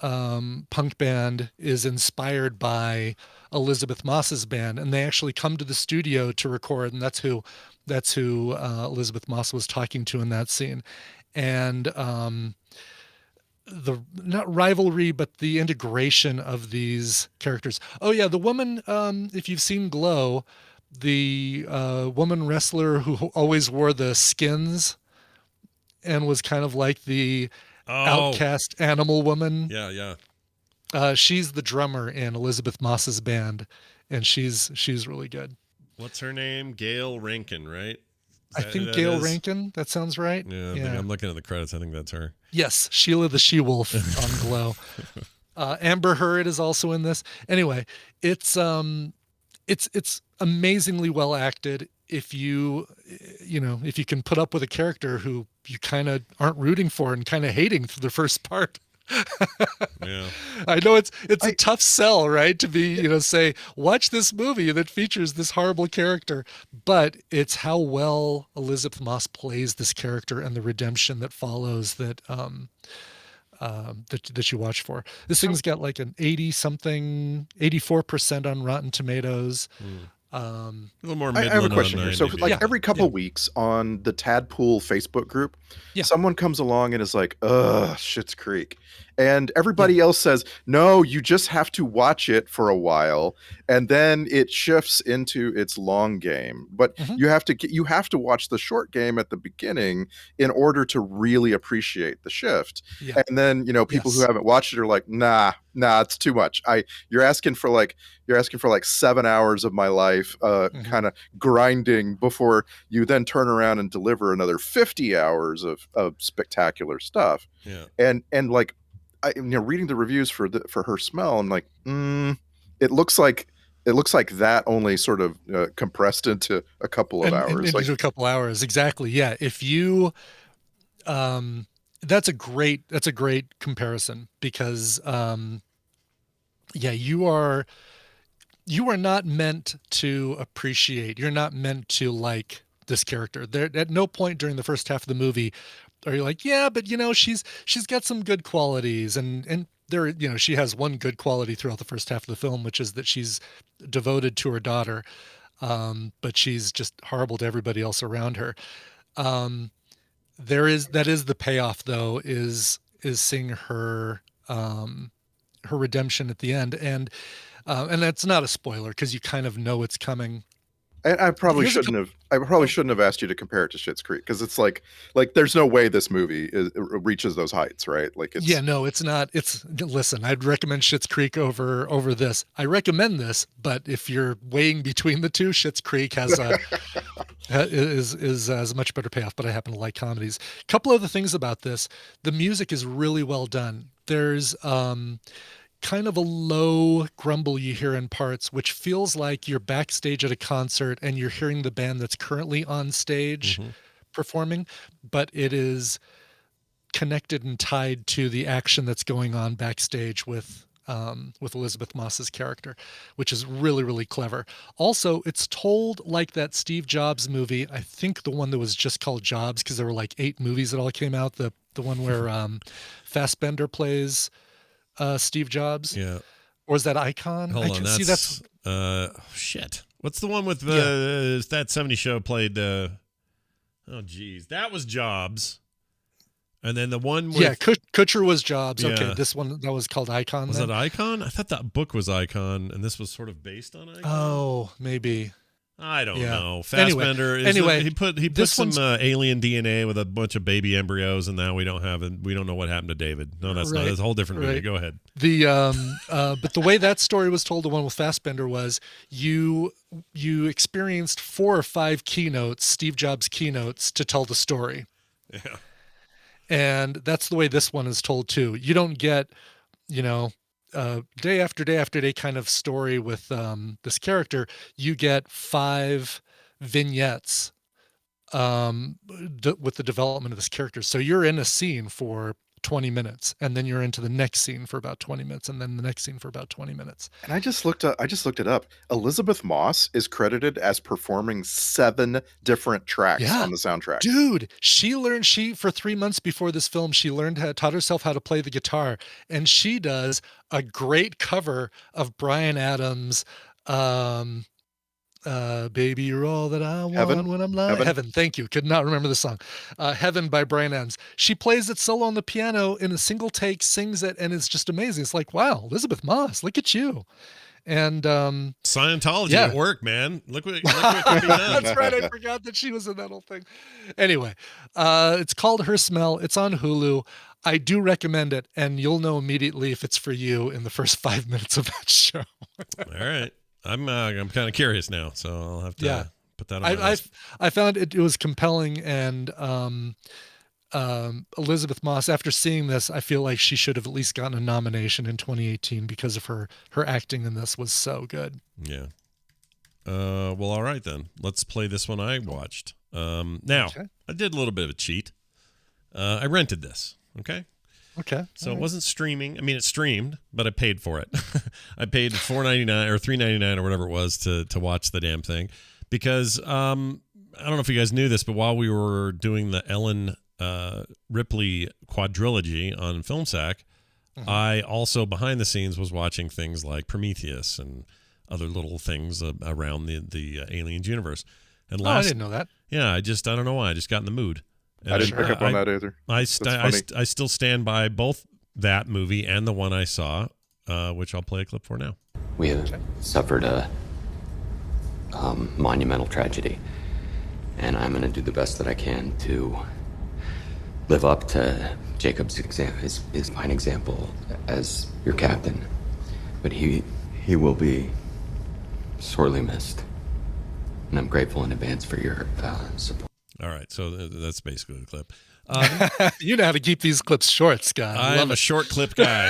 punk band, is inspired by Elizabeth Moss's band, and they actually come to the studio to record, and that's who Elizabeth Moss was talking to in that scene. And the not rivalry, but the integration of these characters. Oh yeah, the woman, if you've seen Glow, the woman wrestler who always wore the skins and was kind of like the outcast animal woman. Yeah. She's the drummer in Elizabeth Moss's band, and she's really good. What's her name? Gail Rankin, right? I think Gail Rankin. That sounds right. Yeah, I'm looking at the credits. I think that's her. Yes, Sheila the She-Wolf on Glow. Amber Heard is also in this. Anyway, it's amazingly well acted. If you can put up with a character who you kind of aren't rooting for and kind of hating through the first part. Yeah. I know it's a tough sell, right? To be, say, watch this movie that features this horrible character, but it's how well Elizabeth Moss plays this character and the redemption that follows that you watch for. This thing's got like an 84% on Rotten Tomatoes. A little more. I have a question here. So, every couple Yeah. weeks on the Tadpool Facebook group, someone comes along and is like, "Ugh, Schitt's Creek," and everybody else says, "No, you just have to watch it for a while, and then it shifts into its long game. But you have to watch the short game at the beginning in order to really appreciate the shift." Yeah. And then people who haven't watched it are like, "Nah, it's too much. You're asking for like 7 hours of my life, kind of grinding before you then turn around and deliver another 50 hours of spectacular stuff." Yeah. And like, reading the reviews for Her Smell, I'm like, it looks like that only sort of compressed into a couple of hours. Into a couple hours, exactly. Yeah. If you, that's a great comparison because, you are not meant to appreciate. You're not meant to like this character. There, at no point during the first half of the movie are you like, yeah, but she's got some good qualities, and there, she has one good quality throughout the first half of the film, which is that she's devoted to her daughter, but she's just horrible to everybody else around her. That is the payoff, though, is seeing her redemption at the end, and that's not a spoiler because you kind of know it's coming. I probably shouldn't have asked you to compare it to Schitt's Creek, because it's like there's no way this movie reaches those heights, right? Like it's no, it's not. Listen, I'd recommend Schitt's Creek over this. I recommend this, but if you're weighing between the two, Schitt's Creek has is a much better payoff. But I happen to like comedies. A couple other things about this: the music is really well done. There's kind of a low grumble you hear in parts, which feels like you're backstage at a concert and you're hearing the band that's currently on stage performing, but it is connected and tied to the action that's going on backstage with Elizabeth Moss's character, which is really, really clever. Also, it's told like that Steve Jobs movie. I think the one that was just called Jobs, because there were like 8 movies that all came out. The one where Fassbender plays Steve Jobs. Yeah. Or is that Icon? Hold on. That's shit. What's the one with that 70s show played? Oh, geez. That was Jobs. And then the one with... Kutcher was Jobs. Yeah. Okay, this one, that was called Icon. Was that Icon? I thought that book was Icon, and this was sort of based on Icon. Oh, maybe. I don't know. Fassbender he put some alien DNA with a bunch of baby embryos, and now we don't know what happened to David. No, that's not. It's a whole different movie. Go ahead. But the way that story was told, the one with Fassbender, was you experienced 4 or 5 keynotes, Steve Jobs keynotes, to tell the story. Yeah. And that's the way this one is told too. You don't get, day after day after day kind of story with this character. You get 5 vignettes with the development of this character. So you're in a scene for 20 minutes, and then you're into the next scene for about 20 minutes, and then the next scene for about 20 minutes. And I just looked it up. Elizabeth Moss is credited as performing 7 different tracks on the soundtrack. Dude, she for 3 months before this film, she taught herself how to play the guitar, and she does a great cover of Bryan Adams' Baby, You're All That I Want When I'm Lying. Heaven, thank you. Could not remember the song. Heaven by Bryan Adams. She plays it solo on the piano in a single take, sings it, and it's just amazing. It's like, wow, Elizabeth Moss, look at you. And Scientology at work, man. Look what could be done. That's right. I forgot that she was in that whole thing. Anyway, it's called Her Smell. It's on Hulu. I do recommend it, and you'll know immediately if it's for you in the first 5 minutes of that show. All right. I'm kind of curious now, so I'll have to put that on my list. I found it was compelling, and Elizabeth Moss, after seeing this, I feel like she should have at least gotten a nomination in 2018 because of her acting in this was so good. Yeah. Well, all right then. Let's play this one I watched. Now, I did a little bit of a cheat. I rented this, okay? Okay. So it wasn't streaming. I mean, it streamed, but I paid for it. I paid $4.99 or $3.99 or whatever it was to watch the damn thing, because I don't know if you guys knew this, but while we were doing the Ellen Ripley quadrilogy on FilmSack, I also behind the scenes was watching things like Prometheus and other little things around the Aliens universe. And I didn't know that. Yeah, I don't know why. I just got in the mood. And I didn't pick up on that either. I still stand by both that movie and the one I saw, which I'll play a clip for now. We have suffered a monumental tragedy, and I'm going to do the best that I can to live up to Jacob's his fine example as your captain. But he will be sorely missed, and I'm grateful in advance for your support. All right, so that's basically the clip. You know how to keep these clips short, Scott. I am a short clip guy.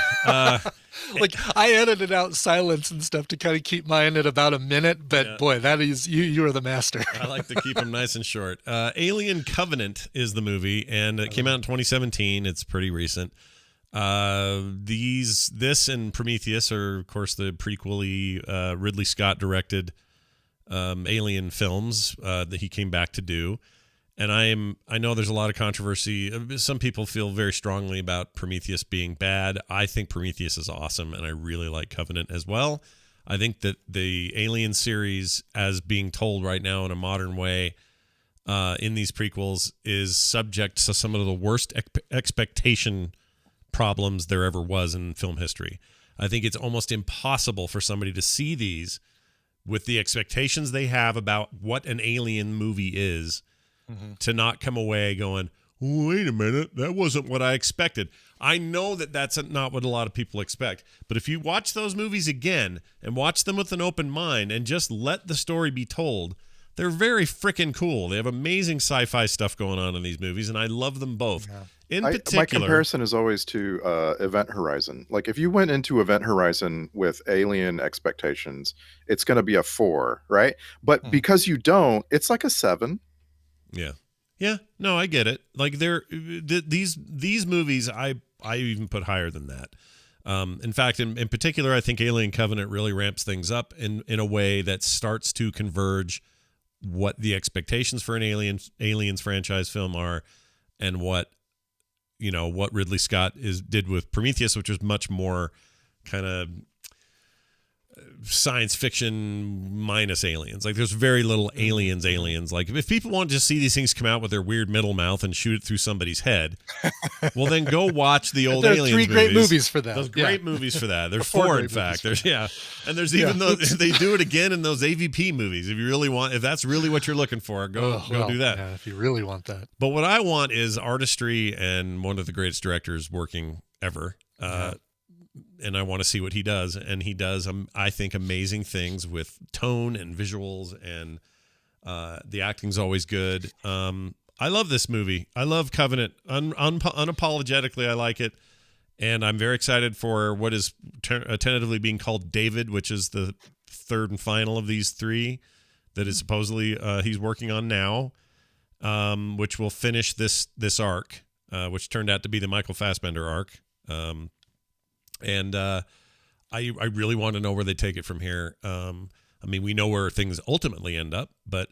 Like, I edited out silence and stuff to kind of keep mine at about a minute, but boy, that is you are the master. I like to keep them nice and short. Alien Covenant is the movie, and it came out in 2017. It's pretty recent. This and Prometheus are, of course, the prequel-y Ridley Scott directed Alien films that he came back to do. And I know there's a lot of controversy. Some people feel very strongly about Prometheus being bad. I think Prometheus is awesome, and I really like Covenant as well. I think that the Alien series, as being told right now in a modern way in these prequels, is subject to some of the worst expectation problems there ever was in film history. I think it's almost impossible for somebody to see these with the expectations they have about what an alien movie is, to not come away going, wait a minute, that wasn't what I expected. I know that that's not what a lot of people expect, but if you watch those movies again and watch them with an open mind and just let the story be told, they're very freaking cool. They have amazing sci-fi stuff going on in these movies, and I love them both. Yeah. In my particular, comparison is always to Event Horizon. Like, if you went into Event Horizon with alien expectations, it's going to be a 4, right? But because you don't, it's like a 7. Yeah. No, I get it. Like, these movies, I even put higher than that. In fact, in particular, I think Alien Covenant really ramps things up in a way that starts to converge what the expectations for an Aliens franchise film are, and what Ridley Scott did with Prometheus, which was much more kind of science fiction minus aliens. Like, there's very little aliens. Like, if people want to just see these things come out with their weird middle mouth and shoot it through somebody's head, well, then go watch the old Aliens movies. There's 3 great movies for that. Those great movies for that. There's 4, in fact. And there's even those, they do it again in those AVP movies. If that's really what you're looking for, go do that. Yeah, if you really want that. But what I want is artistry and one of the greatest directors working ever. And I want to see what he does. And he does, I think, amazing things with tone and visuals, and the acting's always good. I love this movie. I love Covenant. Unapologetically, I like it. And I'm very excited for what is tentatively being called David, which is the third and final of these 3 that is supposedly he's working on now, which will finish this arc, which turned out to be the Michael Fassbender arc. And I really want to know where they take it from here. I mean, we know where things ultimately end up, but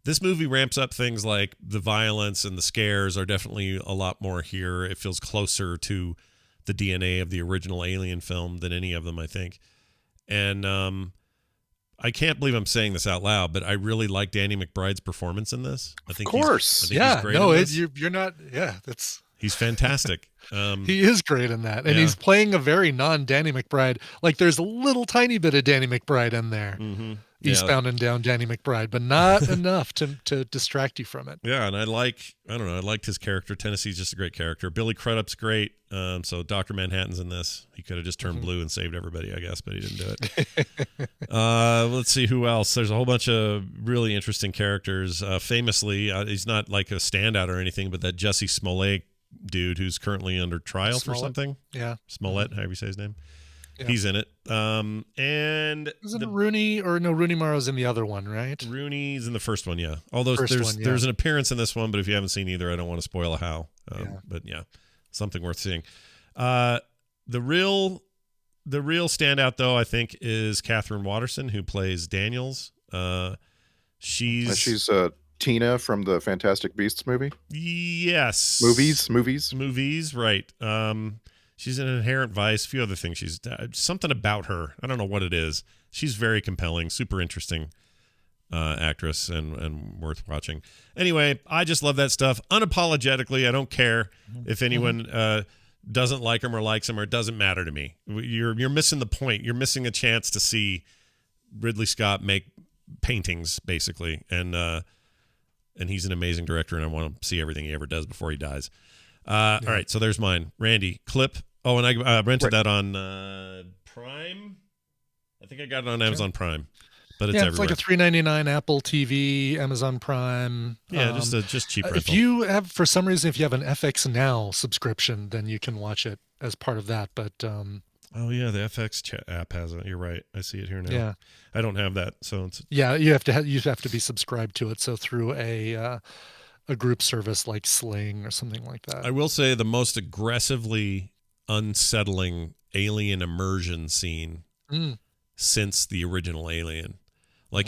this movie ramps up things like the violence and the scares are definitely a lot more here. It feels closer to the DNA of the original Alien film than any of them, I think. And I can't believe I'm saying this out loud, but I really like Danny McBride's performance in this. I think of course. He's great in this. You're not. Yeah, he's fantastic. He is great in that. And he's playing a very non-Danny McBride. Like, there's a little tiny bit of Danny McBride in there. Eastbound and down Danny McBride, but not enough to distract you from it. Yeah, and I liked his character. Tennessee's just a great character. Billy Crudup's great. So Dr. Manhattan's in this. He could have just turned blue and saved everybody, I guess, but he didn't do it. Let's see who else. There's a whole bunch of really interesting characters. Famously, he's not like a standout or anything, but that Jussie Smollett dude who's currently under trial for something. Yeah. Smollett, however you say his name. Yeah. He's in it. And isn't Rooney Mara's in the other one, right? Rooney's in the first one, yeah. Although there's an appearance in this one, but if you haven't seen either, I don't want to spoil how. But yeah, something worth seeing. The real standout, though, I think, is Katherine Waterson, who plays Daniels. She's Tina from the Fantastic Beasts movie. Yes. Movies. Right. She's in Inherent Vice, a few other things. She's something about her. I don't know what it is. She's very compelling, super interesting actress and worth watching. Anyway, I just love that stuff. Unapologetically, I don't care if anyone doesn't like him or likes him, or it doesn't matter to me. You're missing the point. You're missing a chance to see Ridley Scott make paintings, basically. And he's an amazing director, and I want to see everything he ever does before he dies. All right, so there's mine. Randy, clip. Oh, and I rented that on Prime. I think I got it on Amazon Prime, but it's everywhere. It's like a $3.99 Apple TV, Amazon Prime. Yeah, just cheap rental. If you have, for some reason, if you have an FX Now subscription, then you can watch it as part of that. But oh yeah, the FX app has it. You're right. I see it here now. Yeah, I don't have that, so it's you have to be subscribed to it. So through a group service like Sling or something like that. I will say the most aggressively unsettling alien immersion scene since the original Alien. Like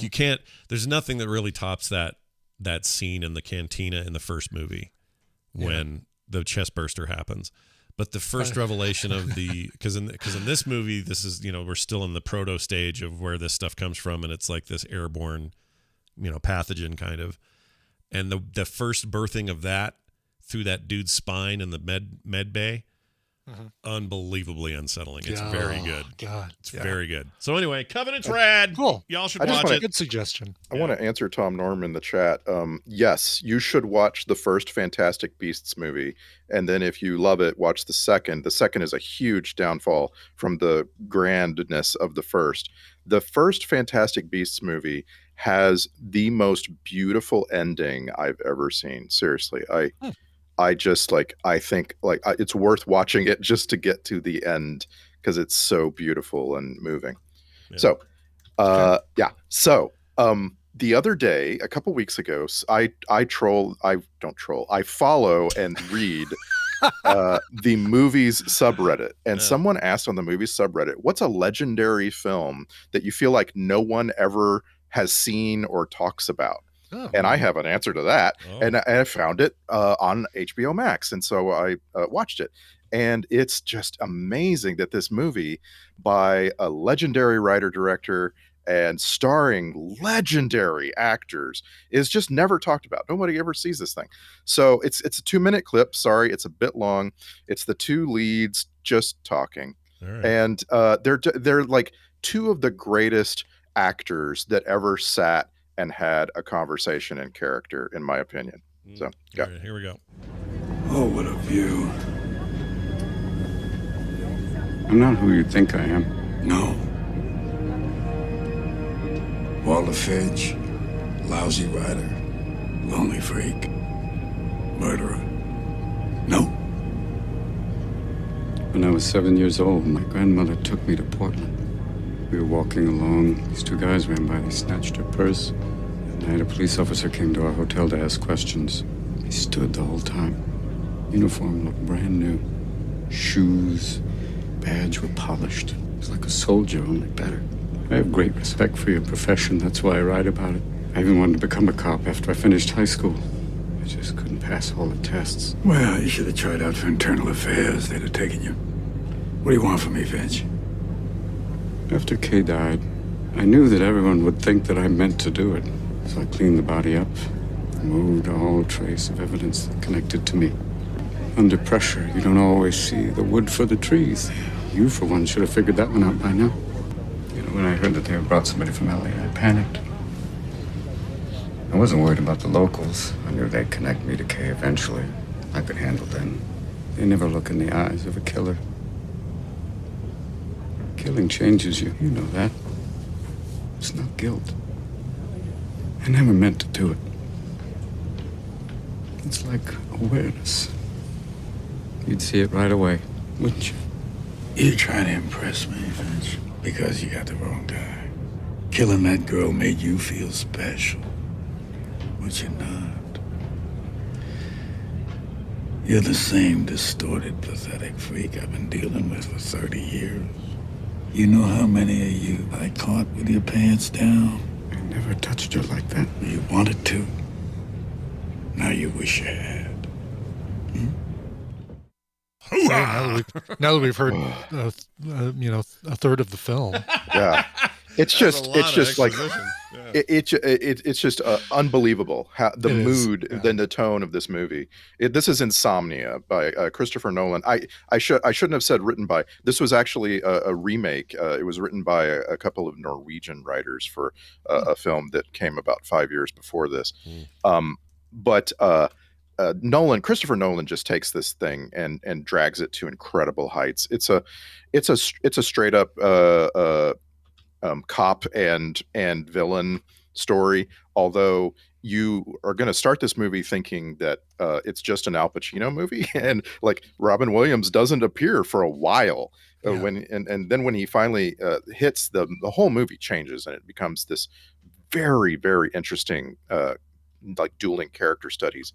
there's nothing that really tops that scene in the cantina in the first movie when the chest burster happens. But the first revelation of because in this movie, this is, we're still in the proto stage of where this stuff comes from, and it's like this airborne, pathogen kind of. And the first birthing of that through that dude's spine in the med bay unbelievably unsettling. It's very good. God, it's very good. So anyway, Covenant's rad. Cool. Y'all should I just watch wanna- it. Good suggestion. I want to answer Tom Norm in the chat. Yes, you should watch the first Fantastic Beasts movie, and then if you love it, watch the second. The second is a huge downfall from the grandness of the first. The first Fantastic Beasts movie has the most beautiful ending I've ever seen. Seriously, I just I think it's worth watching it just to get to the end because it's so beautiful and moving. Yeah. So, So, the other day, a couple weeks ago, I follow and read the movies subreddit, and someone asked on the movies subreddit, what's a legendary film that you feel like no one ever has seen or talks about? And I have an answer to that. And I found it on HBO Max. And so I watched it. And it's just amazing that this movie by a legendary writer-director and starring legendary actors is just never talked about. Nobody ever sees this thing. So it's a 2-minute clip. Sorry, it's a bit long. It's the two leads just talking. Right. And they're like two of the greatest actors that ever sat and had a conversation in character, in my opinion. So, yeah. Right, here we go. Oh, what a view. I'm not who you think I am. No. Walter Fidge, lousy writer, lonely freak, murderer. No. When I was 7 years old, my grandmother took me to Portland. We were walking along. These two guys ran by. They snatched her purse. At night, a police officer came to our hotel to ask questions. He stood the whole time. Uniform looked brand new. Shoes, badge were polished. It was like a soldier, only better. I have great respect for your profession. That's why I write about it. I even wanted to become a cop after I finished high school. I just couldn't pass all the tests. Well, you should have tried out for internal affairs. They'd have taken you. What do you want from me, Finch? After Kay died, I knew that everyone would think that I meant to do it. So I cleaned the body up, removed all trace of evidence that connected to me. Under pressure, you don't always see the wood for the trees. You, for one, should have figured that one out by now. You know, when I heard that they had brought somebody from LA, I panicked. I wasn't worried about the locals. I knew they'd connect me to Kay eventually. I could handle them. They never look in the eyes of a killer. Killing changes you. You know that. It's not guilt. I never meant to do it. It's like awareness. You'd see it right away, wouldn't you? You're trying to impress me, Finch, because you got the wrong guy. Killing that girl made you feel special, but you're not. You're the same distorted, pathetic freak I've been dealing with for 30 years. You know how many of you I caught with your pants down? I never touched her like that. You wanted to. Now you wish you had. Now that we've heard, a third of the film. Yeah, it's just like Yeah. it's just unbelievable how the It is, mood, then the tone of this movie. This is Insomnia by Christopher Nolan. I shouldn't have said written by. This was actually a remake. It was written by a couple of Norwegian writers for a film that came about 5 years before this. Christopher Nolan just takes this thing and drags it to incredible heights. It's a straight up cop and villain story. Although you are going to start this movie thinking that it's just an Al Pacino movie, and like Robin Williams doesn't appear for a while. And then when he finally hits, the whole movie changes and it becomes this very, very interesting like dueling character studies.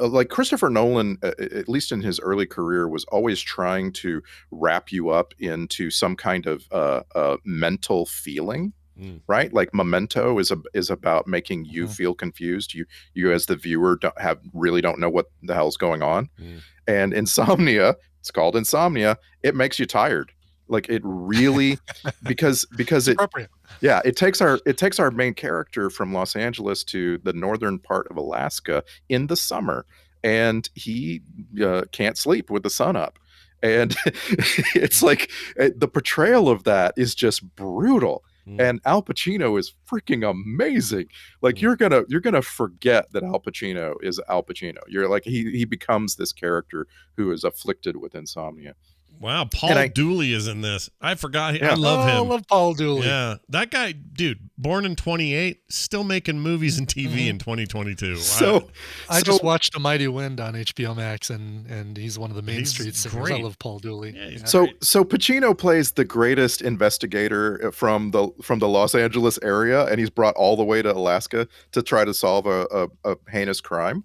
Like Christopher Nolan, at least in his early career, was always trying to wrap you up into some kind of mental feeling, right? Like Memento is about making you feel confused. You as the viewer don't know what the hell's going on. And Insomnia, it's called Insomnia. It makes you tired. Like it really, because it, yeah, it takes our main character from Los Angeles to the northern part of Alaska in the summer, and he can't sleep with the sun up. And it's like the portrayal of that is just brutal. And Al Pacino is freaking amazing. Like you're gonna forget that Al Pacino is Al Pacino. You're like he becomes this character who is afflicted with insomnia. Wow, Paul Dooley is in this. I forgot. Yeah. I love him. I love Paul Dooley. Yeah, that guy, dude, born in 28, still making movies and TV in 2022. So I just watched A Mighty Wind on HBO Max, and he's one of the Main Street singers. great. I love Paul Dooley. Yeah, So Pacino plays the greatest investigator from the Los Angeles area, and he's brought all the way to Alaska to try to solve a heinous crime.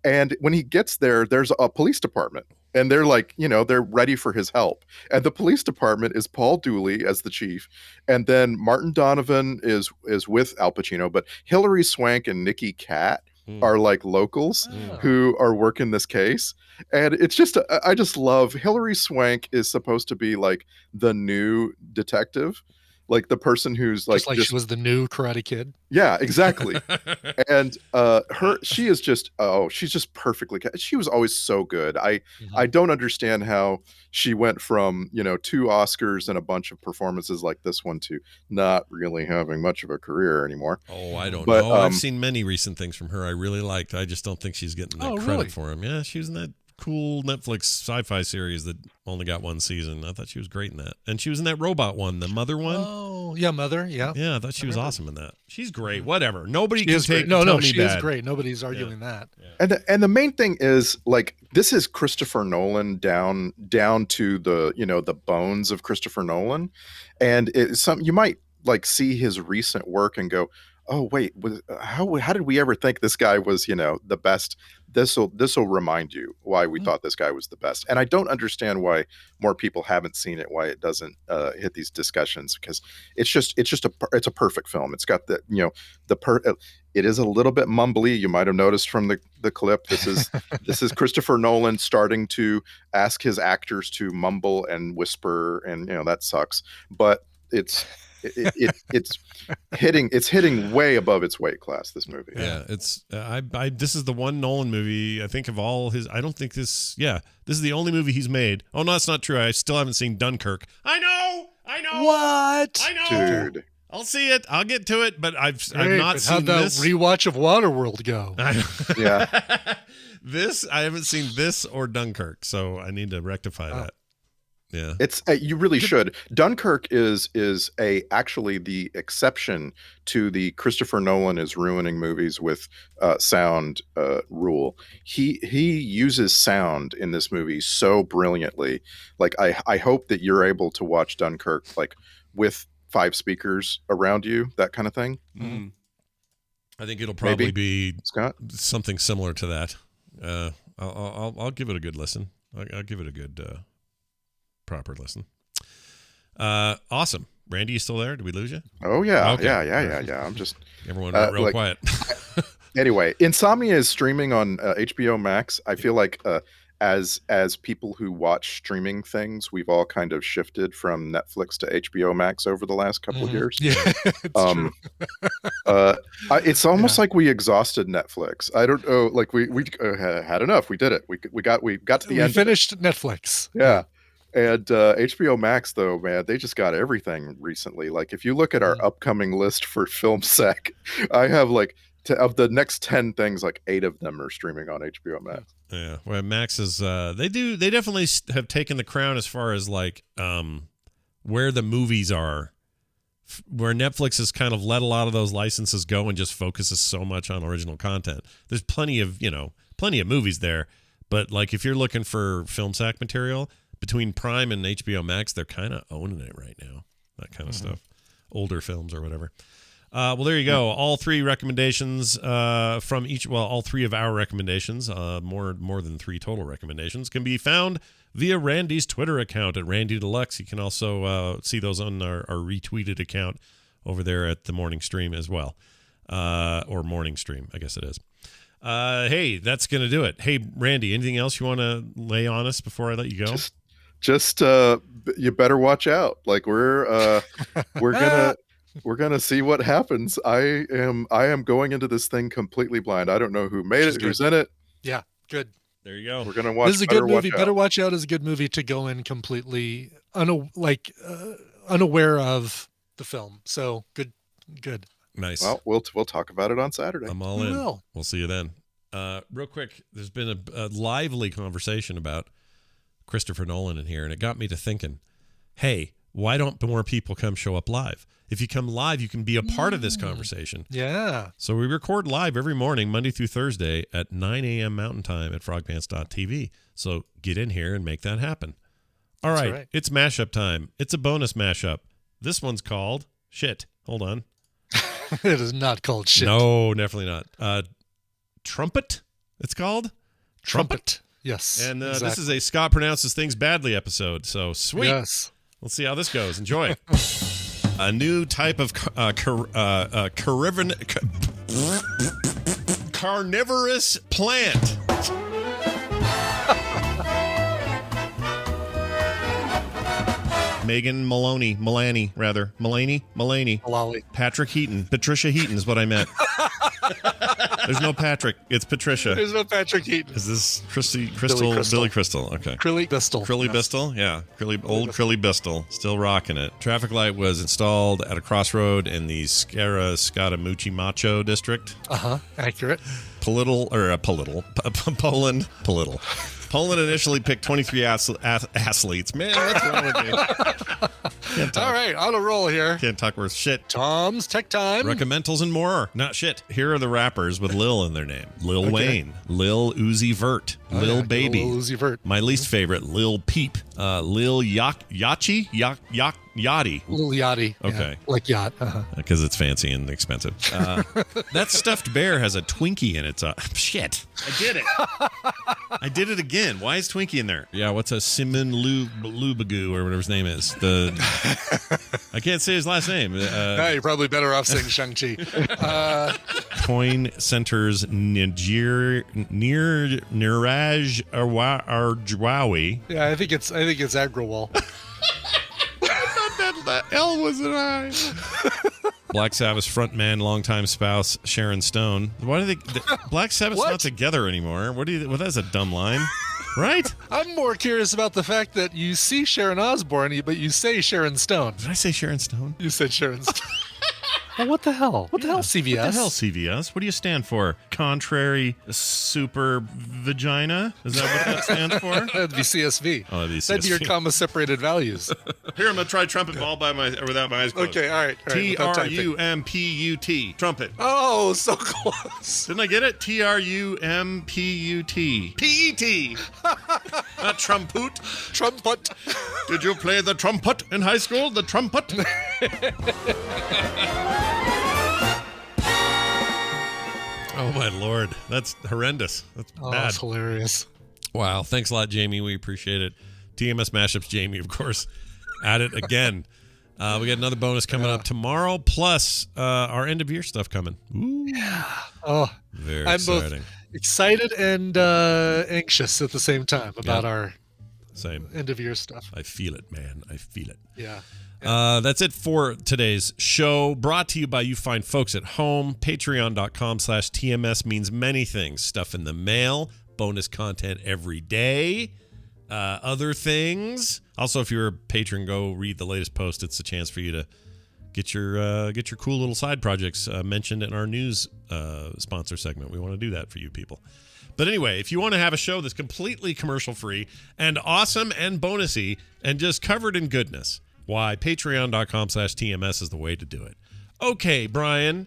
And when he gets there, there's a police department. And they're like, they're ready for his help. And the police department is Paul Dooley as the chief. And then Martin Donovan is with Al Pacino. But Hilary Swank and Nikki Katt are like locals who are working this case. And it's just, I just love, Hilary Swank is supposed to be like the new detective. Like the person who's like, she was the new Karate Kid. Yeah, exactly. And she is just, she's just perfectly. She was always so good. I don't understand how she went from 2 Oscars and a bunch of performances like this one to not really having much of a career anymore. Oh, I don't know. I've seen many recent things from her I really liked. I just don't think she's getting that credit for him. Yeah, she was in that cool Netflix sci-fi series that only got 1 season. I thought she was great in that. And she was in that robot one, the Mother one. Oh, yeah, Mother, yeah. Yeah, I thought she was awesome in that. She's great. Whatever. Nobody she can is take great. tell me she bad. is great. Nobody's arguing that. Yeah. And the main thing is like this is Christopher Nolan down to the the bones of Christopher Nolan. And you might like see his recent work and go, oh wait, how did we ever think this guy was the best? This will remind you why we thought this guy was the best. And I don't understand why more people haven't seen it, why it doesn't hit these discussions, because it's a perfect film. It's got the it is a little bit mumbly. You might have noticed from the clip. This is Christopher Nolan starting to ask his actors to mumble and whisper, and that sucks. But it's hitting way above its weight class, this movie. Yeah, it's this is the one Nolan movie I think of all his. I don't think this is the only movie he's made. Oh no, that's not true. I still haven't seen Dunkirk. I know what? I know, dude. I'll see it. I'll get to it, but I've not seen how'd that this rewatch of Waterworld go? Yeah. I haven't seen this or Dunkirk, so I need to rectify that. Yeah, it's you really should. Dunkirk is actually the exception to the Christopher Nolan is ruining movies with sound rule. He uses sound in this movie so brilliantly. Like I hope that you're able to watch Dunkirk like with 5 speakers around you, that kind of thing. Mm-hmm. I think it'll probably be Scott something similar to that. I'll give it a good listen. I'll give it a good. Proper listen. Awesome. Randy, you still there? Did we lose you? Oh yeah. Okay. Yeah. I'm just everyone went real quiet. Anyway, Insomnia is streaming on HBO Max. I feel like as people who watch streaming things, we've all kind of shifted from Netflix to HBO Max over the last couple of years. Yeah, it's true. It's almost like we exhausted Netflix. I don't know. Like we had enough. We did it. We got to the end. We finished Netflix. Yeah. And HBO Max, though, man, they just got everything recently. Like, if you look at our upcoming list for Film Sec, I have like of the next 10 things, like 8 of them are streaming on HBO Max. Yeah, well, Max is they definitely have taken the crown as far as like where the movies are, where Netflix has kind of let a lot of those licenses go and just focuses so much on original content. There's plenty of movies there, but like if you're looking for Film Sack material. Between Prime and HBO Max, they're kind of owning it right now. That kind of stuff. Older films or whatever. Well, there you go. All 3 recommendations from each. Well, all 3 of our recommendations, more than 3 total recommendations, can be found via Randy's Twitter account at Randy Deluxe. You can also see those on our retweeted account over there at the morning stream as well. Or morning stream, I guess it is. Hey, that's going to do it. Hey, Randy, anything else you want to lay on us before I let you go? Just you better watch out. Like we're gonna see what happens. I am going into this thing completely blind. I don't know who made it, who's in it. Yeah, good. There you go. We're gonna watch. This is a good movie. Better Watch Out is a good movie to go in completely unaware of the film. So good. Nice. Well, we'll talk about it on Saturday. I'm all in. We'll see you then. Real quick, there's been a lively conversation about Christopher Nolan in here, and it got me to thinking, hey, why don't more people come show up live? If you come live, you can be a part of this conversation. Yeah. So we record live every morning, Monday through Thursday at 9 a.m. Mountain Time at frogpants.tv. So get in here and make that happen. All right. It's mashup time. It's a bonus mashup. This one's called shit. Hold on. It is not called shit. No, definitely not. Trumpet, it's called? Trumpet. Yes. And exactly. This is a Scott Pronounces Things Badly episode. So sweet. Yes. Let's see how this goes. Enjoy. A new type of carnivorous plant. Megan Mullaney, Patrick Heaton, Patricia Heaton is what I meant. There's no Patrick. It's Patricia. There's no Patrick Heaton. Is this Billy Crystal? Okay. Crilly Bistal. Crilly Bistal? Yeah. Old Crilly Bistal. Still rocking it. Traffic light was installed at a crossroad in the Scaramucci Macho district. Accurate. Poland. Poland initially picked 23 athletes. Man, what's wrong with me? All right, on a roll here. Can't talk worth shit. Tom's Tech Time. Recommendals and more. Not shit. Here are the rappers with Lil in their name. Lil Wayne. Lil Uzi Vert. Lil Baby. Lil Uzi Vert. My least favorite, Lil Peep. Lil Yachty. Yachty. Lil Yachty. Okay. Yeah, like yacht. Because it's fancy and expensive. That stuffed bear has a Twinkie in its shit. I did it. I did it again. Why is Twinkie in there? Yeah, what's a Simon Lubagoo or whatever his name is? I can't say his last name. You're probably better off saying Shang-Chi. Coin Center's Niraj Arjwawi. Yeah, I think it's Agrawal. That L was an I. Black Sabbath's frontman, longtime spouse Sharon Stone. Why do they? Black Sabbath's not together anymore. What do you? Well, that's a dumb line, right? I'm more curious about the fact that you see Sharon Osbourne, but you say Sharon Stone. Did I say Sharon Stone? You said Sharon Stone. Well, what the hell? What the hell, CVS? What the hell, CVS? What do you stand for? Contrary super vagina? Is that what that stands for? That'd be CSV. Oh, that'd be CSV. That'd be your comma-separated values. Here, I'm going to try trumpet ball without my eyes closed. Okay, all right. Trumpet. Trumpet. Oh, so close. Didn't I get it? Trumput. P-E-T. Not trumpet. Trumpet. Did you play the trumpet in high school? The trumpet? Oh, my Lord. That's horrendous. That's bad. That's hilarious. Wow. Thanks a lot, Jamie. We appreciate it. TMS Mashups, Jamie, of course, at it again. We got another bonus coming up tomorrow, plus our end-of-year stuff coming. Ooh. Yeah. Oh, very I'm exciting. Both excited and anxious at the same time about our end-of-year stuff. I feel it, man. I feel it. Yeah. That's it for today's show. Brought to you by you fine folks at home. Patreon.com/TMS means many things. Stuff in the mail, bonus content every day, other things. Also, if you're a patron, go read the latest post. It's a chance for you to get your cool little side projects mentioned in our news sponsor segment. We want to do that for you people. But anyway, if you want to have a show that's completely commercial-free and awesome and bonusy and just covered in goodness, why, patreon.com/TMS is the way to do it. Okay, Brian.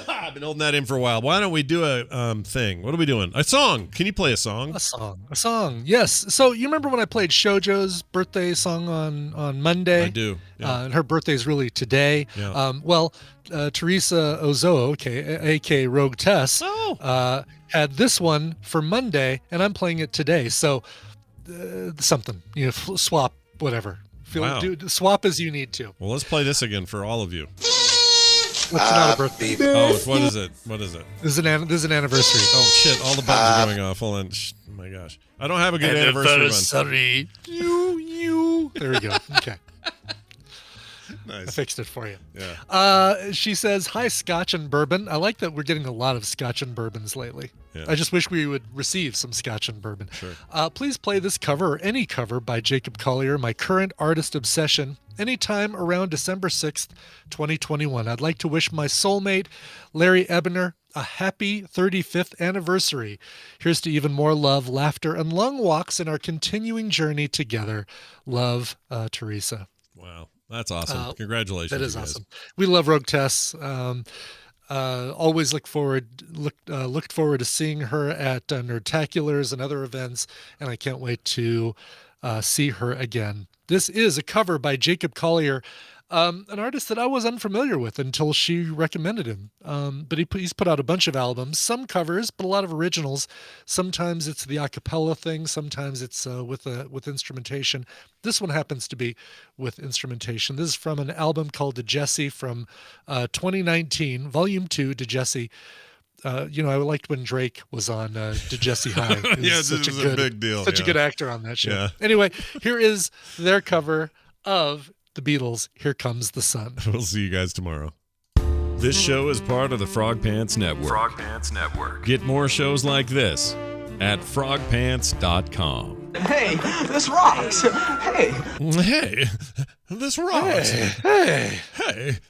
I've been holding that in for a while. Why don't we do a thing? What are we doing? A song. Can you play a song? A song. Yes. So you remember when I played Shoujo's birthday song on Monday? I do. Yeah. And her birthday is really today. Yeah. Teresa Ozoa, a.k.a. Rogue Tess, had this one for Monday, and I'm playing it today. So something, swap, whatever. Swap as you need to. Well, let's play this again for all of you. It's not a birthday. Oh, what is it? What is it? This is an anniversary. Oh, shit. All the buttons are going off. Hold on. Oh, my gosh. I don't have a good anniversary run. You. There we go. Okay. Nice. I fixed it for you. Yeah. She says, hi, Scotch and Bourbon. I like that we're getting a lot of Scotch and Bourbons lately. Yeah. I just wish we would receive some Scotch and Bourbon. Sure. Please play this cover or any cover by Jacob Collier, my current artist obsession, anytime around December 6th, 2021. I'd like to wish my soulmate, Larry Ebner, a happy 35th anniversary. Here's to even more love, laughter, and long walks in our continuing journey together. Love, Teresa. Wow. That's awesome. Congratulations. That is you guys. awesome. We love Rogue Tess. Always looked forward to seeing her at Nerdtaculars and other events, and I can't wait to see her again. This is a cover by Jacob Collier, an artist that I was unfamiliar with until she recommended him. But he's put out a bunch of albums, some covers, but a lot of originals. Sometimes it's the a cappella thing, sometimes it's with instrumentation. This one happens to be with instrumentation. This is from an album called De Jesse from 2019, Volume 2, De Jesse. I liked when Drake was on De Jesse High. Yeah, this was a big deal. Such a good actor on that show. Yeah. Anyway, here is their cover of the Beatles, Here Comes the Sun. We'll see you guys tomorrow. This show is part of the Frog Pants Network. Frog Pants Network. Get more shows like this at frogpants.com. Hey, this rocks. Hey. Hey, this rocks. Hey. Hey,